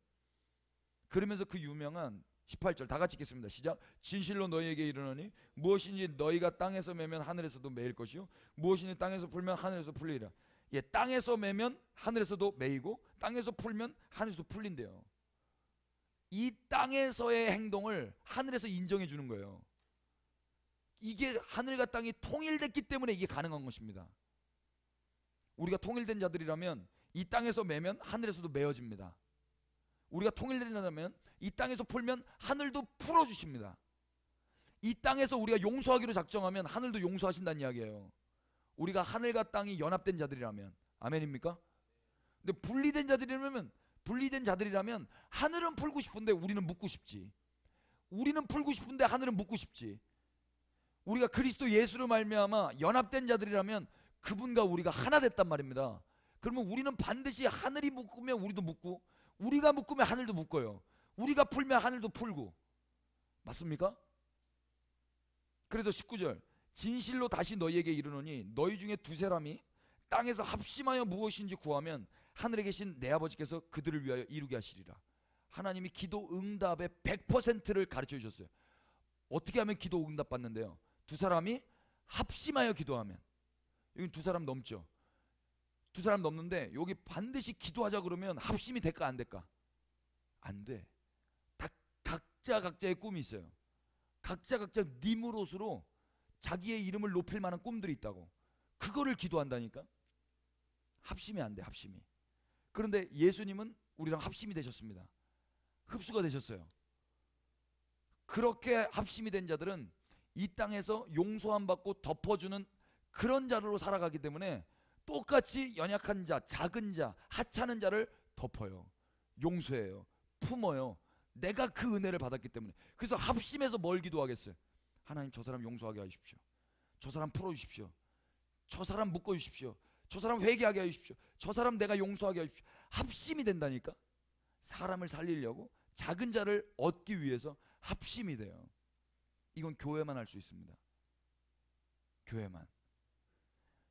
그러면서 그 유명한 18절 다 같이 읽겠습니다. 시작. 진실로 너희에게 이르노니 무엇인지 너희가 땅에서 매면 하늘에서도 매일 것이요 무엇인지 땅에서 풀면 하늘에서 풀리리라. 예, 땅에서 매면 하늘에서도 매이고 땅에서 풀면 하늘에서 풀린대요. 이 땅에서의 행동을 하늘에서 인정해 주는 거예요. 이게 하늘과 땅이 통일됐기 때문에 이게 가능한 것입니다. 우리가 통일된 자들이라면 이 땅에서 매면 하늘에서도 매어집니다. 우리가 통일된 자라면 이 땅에서 풀면 하늘도 풀어주십니다. 이 땅에서 우리가 용서하기로 작정하면 하늘도 용서하신다는 이야기예요. 우리가 하늘과 땅이 연합된 자들이라면. 아멘입니까? 근데 분리된 자들이라면 하늘은 풀고 싶은데 우리는 묻고 싶지. 우리는 풀고 싶은데 하늘은 묻고 싶지. 우리가 그리스도 예수로 말미암아 연합된 자들이라면 그분과 우리가 하나 됐단 말입니다. 그러면 우리는 반드시 하늘이 묶으면 우리도 묶고, 우리가 묶으면 하늘도 묶어요. 우리가 풀면 하늘도 풀고. 맞습니까? 그래서 19절 진실로 다시 너희에게 이르노니 너희 중에 두 사람이 땅에서 합심하여 무엇인지 구하면 하늘에 계신 내 아버지께서 그들을 위하여 이루게 하시리라. 하나님이 기도 응답의 100%를 가르쳐 주셨어요. 어떻게 하면 기도 응답 받는데요? 두 사람이 합심하여 기도하면. 여기 두 사람 넘죠? 두 사람 넘는데 여기 반드시 기도하자 그러면 합심이 될까 안 될까? 안 돼. 다 각자의 꿈이 있어요. 각자 니무롯으로 자기의 이름을 높일 만한 꿈들이 있다고. 그거를 기도한다니까? 합심이 안 돼. 합심이. 그런데 예수님은 우리랑 합심이 되셨습니다. 흡수가 되셨어요. 그렇게 합심이 된 자들은 이 땅에서 용서함 받고 덮어주는 그런 자로 살아가기 때문에 똑같이 연약한 자, 작은 자, 하찮은 자를 덮어요. 용서해요. 품어요. 내가 그 은혜를 받았기 때문에. 그래서 합심해서 뭘 기도하겠어요? 하나님, 저 사람 용서하게 하십시오. 저 사람 풀어주십시오. 저 사람 묶어주십시오. 저 사람 회개하게 해주십시오. 저 사람 내가 용서하게 해주십시오. 합심이 된다니까. 사람을 살리려고, 작은 자를 얻기 위해서 합심이 돼요. 이건 교회만 할 수 있습니다. 교회만.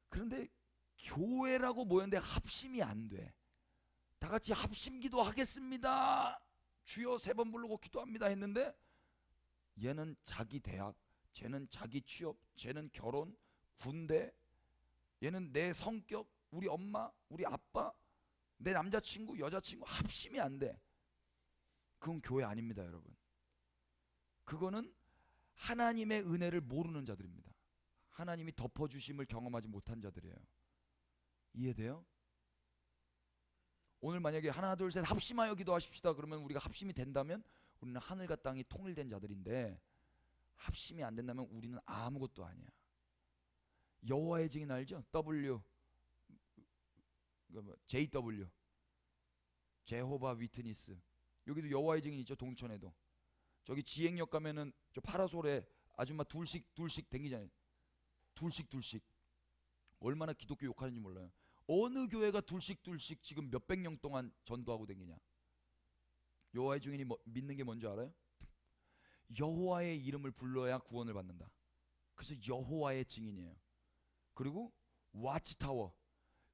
그런데 교회라고 모였는데 합심이 안 돼. 다 같이 합심 기도하겠습니다. 주여 3번 부르고 기도합니다 했는데, 얘는 자기 대학, 쟤는 자기 취업, 쟤는 결혼, 군대, 얘는 내 성격, 우리 엄마, 우리 아빠, 내 남자친구, 여자친구, 합심이 안 돼. 그건 교회 아닙니다, 여러분. 그거는 하나님의 은혜를 모르는 자들입니다. 하나님이 덮어주심을 경험하지 못한 자들이에요. 이해돼요? 오늘 만약에 하나 둘 셋 합심하여 기도하십시다 그러면 우리가 합심이 된다면 우리는 하늘과 땅이 통일된 자들인데, 합심이 안 된다면 우리는 아무것도 아니야. 여호와의 증인 알죠? JW, 제호바 위트니스. 여기도 여호와의 증인 있죠, 동천에도. 저기 지행역 가면은 저 파라솔에 아줌마 둘씩 댕기잖아요. 둘씩. 얼마나 기독교 욕하는지 몰라요. 어느 교회가 둘씩 지금 몇백 년 동안 전도하고 댕기냐. 여호와의 증인이 믿는 게 뭔지 알아요? 여호와의 이름을 불러야 구원을 받는다. 그래서 여호와의 증인이에요. 그리고 와치타워,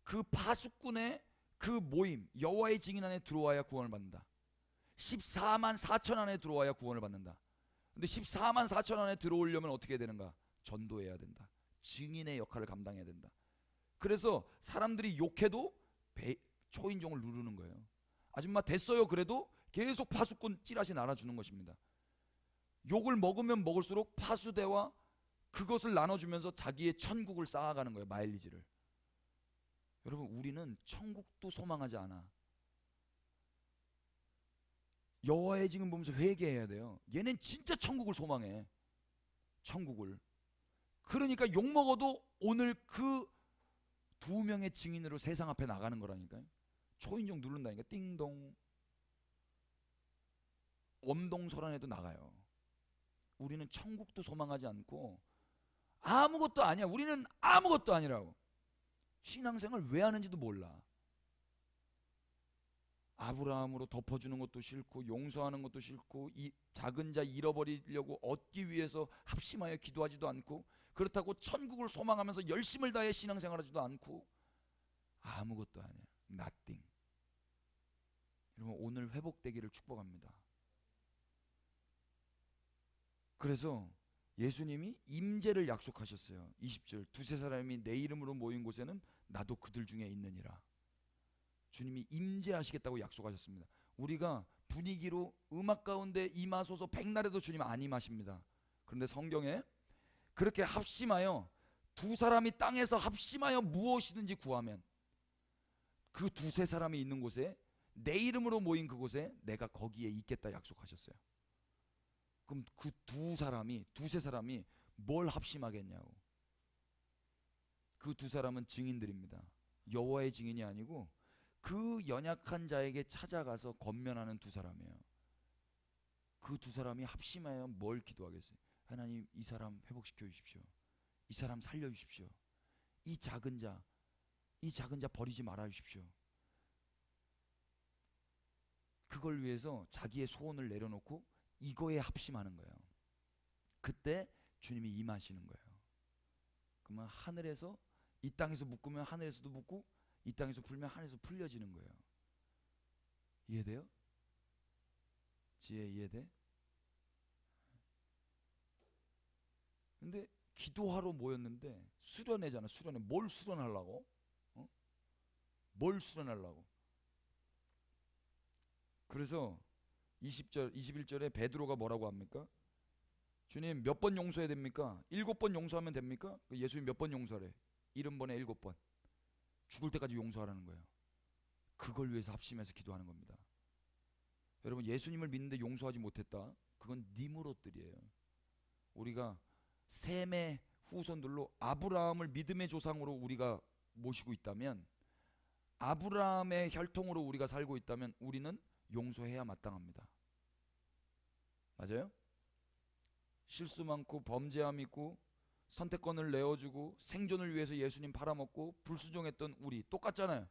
그 파수꾼의 그 모임, 여호와의 증인 안에 들어와야 구원을 받는다. 14만 4천 안에 들어와야 구원을 받는다. 근데 14만 4천 안에 들어오려면 어떻게 해야 되는가? 전도해야 된다. 증인의 역할을 감당해야 된다. 그래서 사람들이 욕해도 초인종을 누르는 거예요. 아줌마 됐어요 그래도 계속 파수꾼 찌라시 날아주는 것입니다. 욕을 먹으면 먹을수록 파수대와 그것을 나눠주면서 자기의 천국을 쌓아가는 거예요. 마일리지를. 여러분, 우리는 천국도 소망하지 않아. 여호와의 증인 보면서 회개해야 돼요. 얘는 진짜 천국을 소망해. 천국을. 그러니까 욕먹어도 오늘 그 2명의 증인으로 세상 앞에 나가는 거라니까요. 초인종 누른다니까. 띵동. 엄동설안에도 나가요. 우리는 천국도 소망하지 않고 아무것도 아니야. 우리는 아무것도 아니라고. 신앙생활 왜 하는지도 몰라. 아브라함으로 덮어주는 것도 싫고 용서하는 것도 싫고 이 작은 자 잃어버리려고 얻기 위해서 합심하여 기도하지도 않고, 그렇다고 천국을 소망하면서 열심을 다해 신앙생활하지도 않고 아무것도 아니야. nothing. 여러분, 오늘 회복되기를 축복합니다. 그래서 예수님이 임재를 약속하셨어요. 20절, 2-3사람이 내 이름으로 모인 곳에는 나도 그들 중에 있느니라. 주님이 임재하시겠다고 약속하셨습니다. 우리가 분위기로 음악 가운데 임하소서 백날에도 주님 안 임하십니다. 그런데 성경에 그렇게 합심하여 2사람이 땅에서 합심하여 무엇이든지 구하면 그 2-3사람이 있는 곳에, 내 이름으로 모인 그곳에 내가 거기에 있겠다 약속하셨어요. 그럼 그 2-3사람이 뭘 합심하겠냐고. 그 2사람은 증인들입니다. 여호와의 증인이 아니고 그 연약한 자에게 찾아가서 권면하는 2사람이에요. 그 2사람이 합심하여 뭘 기도하겠어요? 하나님, 이 사람 회복시켜 주십시오. 이 사람 살려 주십시오. 이 작은 자 버리지 말아 주십시오. 그걸 위해서 자기의 소원을 내려놓고 이거에 합심하는 거예요. 그때 주님이 임하시는 거예요. 그러면 하늘에서, 이 땅에서 묶으면 하늘에서도 묶고, 이 땅에서 풀면 하늘에서 풀려지는 거예요. 이해돼요? 지혜 이해돼? 근데 기도하러 모였는데 수련회잖아. 수련회. 뭘 수련하려고? 뭘 수련하려고? 그래서 20절, 21절에 베드로가 뭐라고 합니까? 주님, 몇 번 용서해야 됩니까? 7번 용서하면 됩니까? 예수님 몇 번 용서하래? 70번에 7번. 죽을 때까지 용서하라는 거예요. 그걸 위해서 합심해서 기도하는 겁니다. 여러분, 예수님을 믿는데 용서하지 못했다? 그건 니무롯들이에요. 우리가 셈의 후손들로 아브라함을 믿음의 조상으로 우리가 모시고 있다면, 아브라함의 혈통으로 우리가 살고 있다면 우리는 용서해야 마땅합니다. 맞아요? 실수 많고 범죄함 있고 선택권을 내어주고 생존을 위해서 예수님 팔아먹고 불순종했던 우리 똑같잖아요.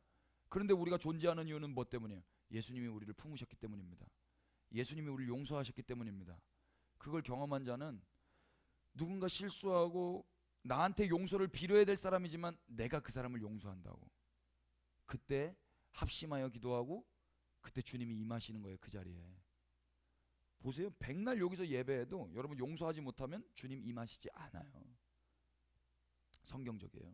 그런데 우리가 존재하는 이유는 뭐 때문이에요? 예수님이 우리를 품으셨기 때문입니다. 예수님이 우리를 용서하셨기 때문입니다. 그걸 경험한 자는 누군가 실수하고 나한테 용서를 빌어야 될 사람이지만 내가 그 사람을 용서한다고, 그때 합심하여 기도하고 그때 주님이 임하시는 거예요. 그 자리에 보세요. 백날 여기서 예배해도 여러분 용서하지 못하면 주님 임하시지 않아요. 성경적이에요.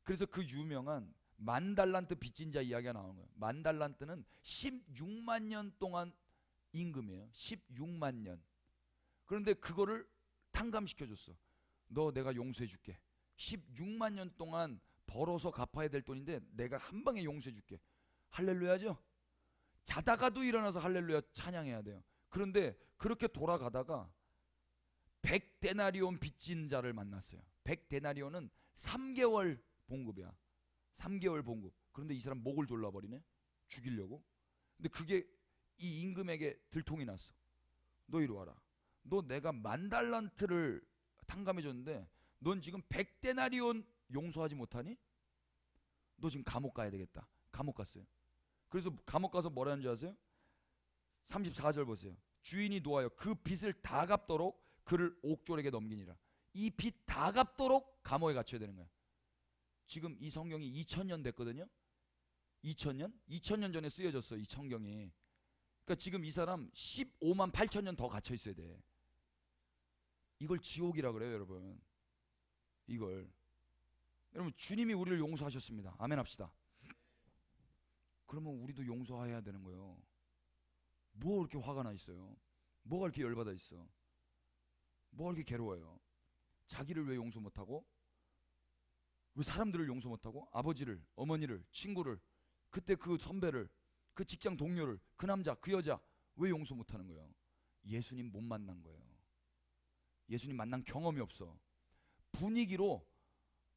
그래서 그 유명한 만달란트 빚진 자 이야기가 나오는 거예요. 만달란트는 16만 년 동안 임금이에요. 16만 년. 그런데 그거를 탕감시켜줬어. 너 내가 용서해줄게. 16만 년 동안 벌어서 갚아야 될 돈인데 내가 한 방에 용서해줄게. 할렐루야죠. 자다가도 일어나서 할렐루야 찬양해야 돼요. 그런데 그렇게 돌아가다가 100데나리온 빚진 자를 만났어요. 100데나리온은 3개월 봉급이야. 3개월 봉급. 그런데 이 사람 목을 졸라버리네. 죽이려고. 근데 그게 이 임금에게 들통이 났어. 너 이리 와라. 너 내가 만달란트를 탕감해줬는데 넌 지금 100데나리온 용서하지 못하니? 너 지금 감옥 가야 되겠다. 감옥 갔어요. 그래서 감옥 가서 뭐라는 줄 아세요? 34절 보세요. 주인이 노하여 그 빚을 다 갚도록 그를 옥졸에게 넘기니라. 이 빚 다 갚도록 감옥에 갇혀야 되는 거야. 지금 이 성경이 2000년 됐거든요. 2000년 전에 쓰여졌어 이 성경이. 그러니까 지금 이 사람 15만 8천 년 더 갇혀 있어야 돼. 이걸 지옥이라 그래요, 여러분. 이걸. 여러분 주님이 우리를 용서하셨습니다. 아멘 합시다. 그러면 우리도 용서해야 되는 거예요. 뭐 이렇게 화가 나 있어요? 뭐가 이렇게 열받아 있어? 뭐가 이렇게 괴로워요? 자기를 왜 용서 못하고? 왜 사람들을 용서 못하고? 아버지를, 어머니를, 친구를, 그때 그 선배를, 그 직장 동료를, 그 남자, 그 여자 왜 용서 못하는 거예요? 예수님 못 만난 거예요. 예수님 만난 경험이 없어. 분위기로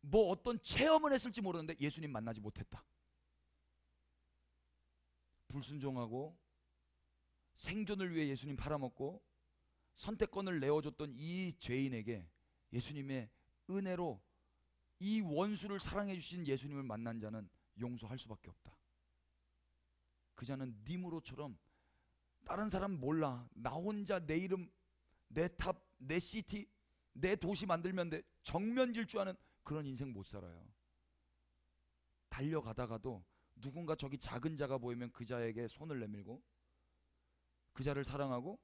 뭐 어떤 체험을 했을지 모르는데 예수님 만나지 못했다. 불순종하고 생존을 위해 예수님 팔아먹고 선택권을 내어줬던 이 죄인에게 예수님의 은혜로 이 원수를 사랑해 주신 예수님을 만난 자는 용서할 수밖에 없다. 그 자는 니무로처럼 다른 사람 몰라, 나 혼자 내 이름, 내 탑, 내 시티, 내 도시 만들면 돼, 정면 질주하는 그런 인생 못 살아요. 달려가다가도 누군가 저기 작은 자가 보이면 그 자에게 손을 내밀고 그 자를 사랑하고,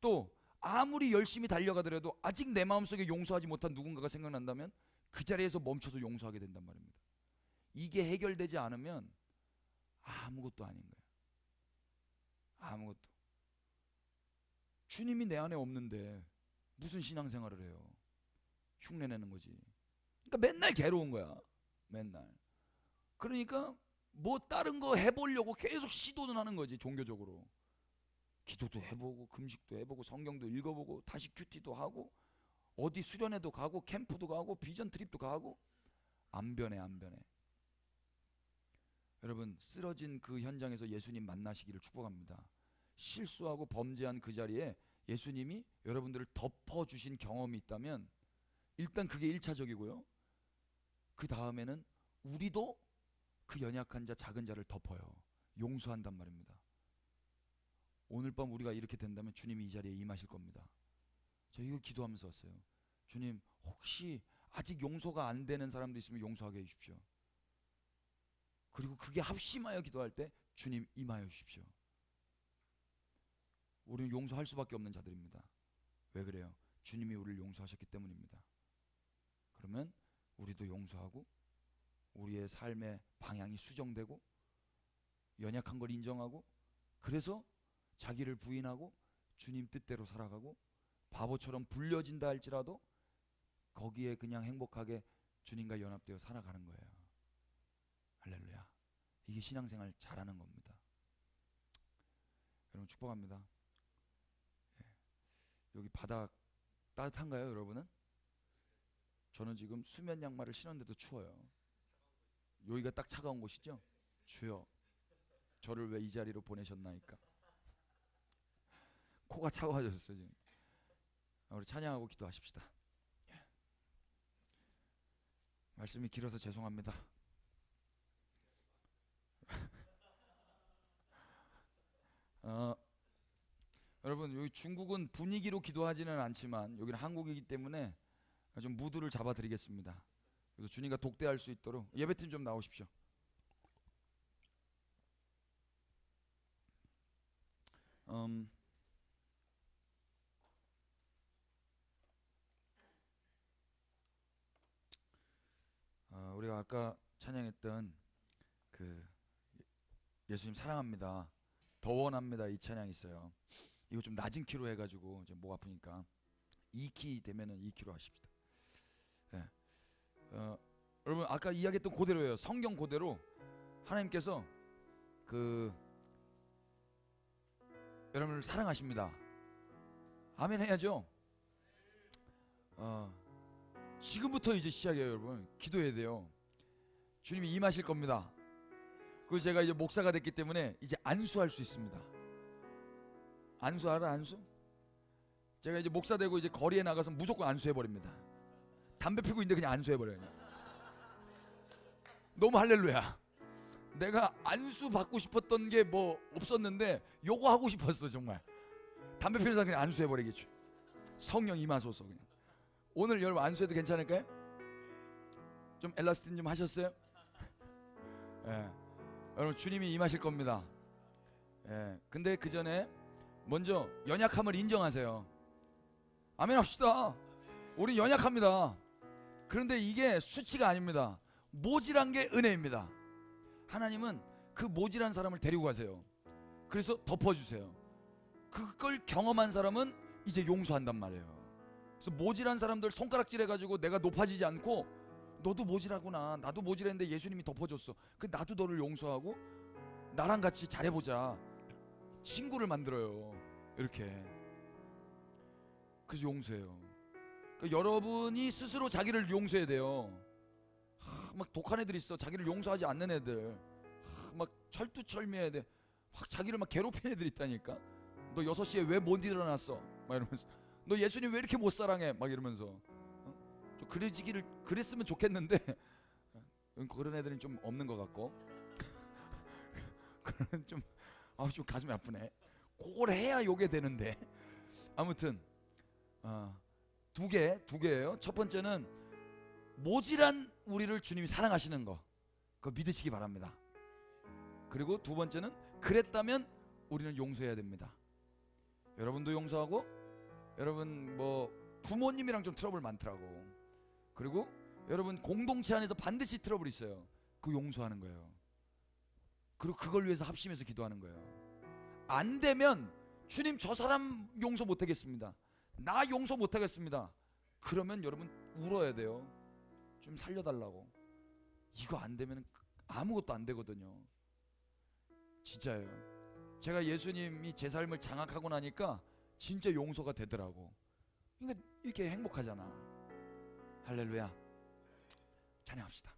또 아무리 열심히 달려가더라도 아직 내 마음속에 용서하지 못한 누군가가 생각난다면 그 자리에서 멈춰서 용서하게 된단 말입니다. 이게 해결되지 않으면 아무것도 아닌 거예요. 아무것도. 주님이 내 안에 없는데 무슨 신앙생활을 해요? 흉내내는 거지. 그러니까 맨날 괴로운 거야. 맨날. 그러니까 뭐 다른 거 해보려고 계속 시도는 하는 거지. 종교적으로 기도도 해보고 금식도 해보고 성경도 읽어보고 다시 큐티도 하고 어디 수련회도 가고 캠프도 가고 비전 트립도 가고 안 변해, 안 변해. 여러분 쓰러진 그 현장에서 예수님 만나시기를 축복합니다. 실수하고 범죄한 그 자리에 예수님이 여러분들을 덮어주신 경험이 있다면 일단 그게 1차적이고요. 그 다음에는 우리도 그 연약한 자, 작은 자를 덮어요. 용서한단 말입니다. 오늘 밤 우리가 이렇게 된다면 주님이 이 자리에 임하실 겁니다. 저 이거 기도하면서 왔어요. 주님, 혹시 아직 용서가 안 되는 사람도 있으면 용서하게 해주십시오. 그리고 그게 합심하여 기도할 때 주님 임하여 주십시오. 우리는 용서할 수밖에 없는 자들입니다. 왜 그래요? 주님이 우리를 용서하셨기 때문입니다. 그러면 우리도 용서하고 우리의 삶의 방향이 수정되고 연약한 걸 인정하고, 그래서 자기를 부인하고 주님 뜻대로 살아가고 바보처럼 불려진다 할지라도 거기에 그냥 행복하게 주님과 연합되어 살아가는 거예요. 할렐루야. 이게 신앙생활 잘하는 겁니다. 여러분 축복합니다. 여기 바닥 따뜻한가요, 여러분은? 저는 지금 수면 양말을 신었는데도 추워요. 여기가 딱 차가운 곳이죠. 주여, 저를 왜 이 자리로 보내셨나이까. 코가 차가워졌어요 지금. 우리 찬양하고 기도하십시다. 말씀이 길어서 죄송합니다. 여러분, 여기 중국은 분위기로 기도하지는 않지만 여기는 한국이기 때문에 좀 무드를 잡아드리겠습니다. 그래서 주님과 독대할 수 있도록 예배팀 좀 나오십시오. 우리가 아까 찬양했던 그 예수님 사랑합니다, 더 원합니다, 이 찬양이 있어요. 이거 좀 낮은 키로 해가지고 이제 목 아프니까 2키 되면은 2키로 하십시다. 네. 여러분 아까 이야기했던 그대로예요. 성경 그대로 하나님께서 여러분을 사랑하십니다. 아멘 해야죠. 지금부터 이제 시작이에요. 여러분 기도해야 돼요. 주님이 임하실 겁니다. 그리고 제가 이제 목사가 됐기 때문에 이제 안수할 수 있습니다. 안수 알아? 안수? 제가 이제 목사 되고 이제 거리에 나가서 무조건 안수해버립니다. 담배 피고 있는데 그냥 안수해버려요. 그냥. 너무 할렐루야. 내가 안수 받고 싶었던 게 뭐 없었는데 요거 하고 싶었어. 정말 담배 피는 사람 그냥 안수해버리겠죠. 성령 임하소서. 그냥 오늘 여러분 안수해도 괜찮을까요? 좀 엘라스틴 좀 하셨어요? 예. 여러분 주님이 임하실 겁니다. 예. 근데 그 전에 먼저 연약함을 인정하세요. 아멘 합시다. 우리 연약합니다. 그런데 이게 수치가 아닙니다. 모질한 게 은혜입니다. 하나님은 그 모질한 사람을 데리고 가세요. 그래서 덮어주세요. 그걸 경험한 사람은 이제 용서한단 말이에요. 그래서 모질한 사람들 손가락질 해가지고 내가 높아지지 않고 너도 모질하구나, 나도 모질했는데 예수님이 덮어줬어. 그 나도 너를 용서하고 나랑 같이 잘해보자. 친구를 만들어요. 이렇게. 그래서 용서해요. 그러니까 여러분이 스스로 자기를 용서해야 돼요. 막 독한 애들 있어. 자기를 용서하지 않는 애들. 막 철두철미해야 돼. 확 자기를 막 괴롭히는 애들 있다니까. 너 6시에 왜 못 일어났어? 막 이러면서. 너 예수님 왜 이렇게 못 사랑해? 막 이러면서. 좀 그랬으면 좋겠는데 그런 애들은 좀 없는 것 같고. 그런 좀 가슴이 아프네. 그걸 해야 요게 되는데. 아무튼 두 개예요. 첫 번째는 모질한 우리를 주님이 사랑하시는 거, 그거 믿으시기 바랍니다. 그리고 두 번째는 그랬다면 우리는 용서해야 됩니다. 여러분도 용서하고, 여러분 뭐 부모님이랑 좀 트러블 많더라고. 그리고 여러분 공동체 안에서 반드시 트러블 있어요. 그 용서하는 거예요. 그리고 그걸 위해서 합심해서 기도하는 거예요. 안 되면 주님 저 사람 용서 못하겠습니다, 나 용서 못하겠습니다. 그러면 여러분 울어야 돼요. 좀 살려달라고. 이거 안 되면 아무것도 안 되거든요. 진짜예요. 제가 예수님이 제 삶을 장악하고 나니까 진짜 용서가 되더라고. 그러니까 이렇게 행복하잖아. 할렐루야. 찬양합시다.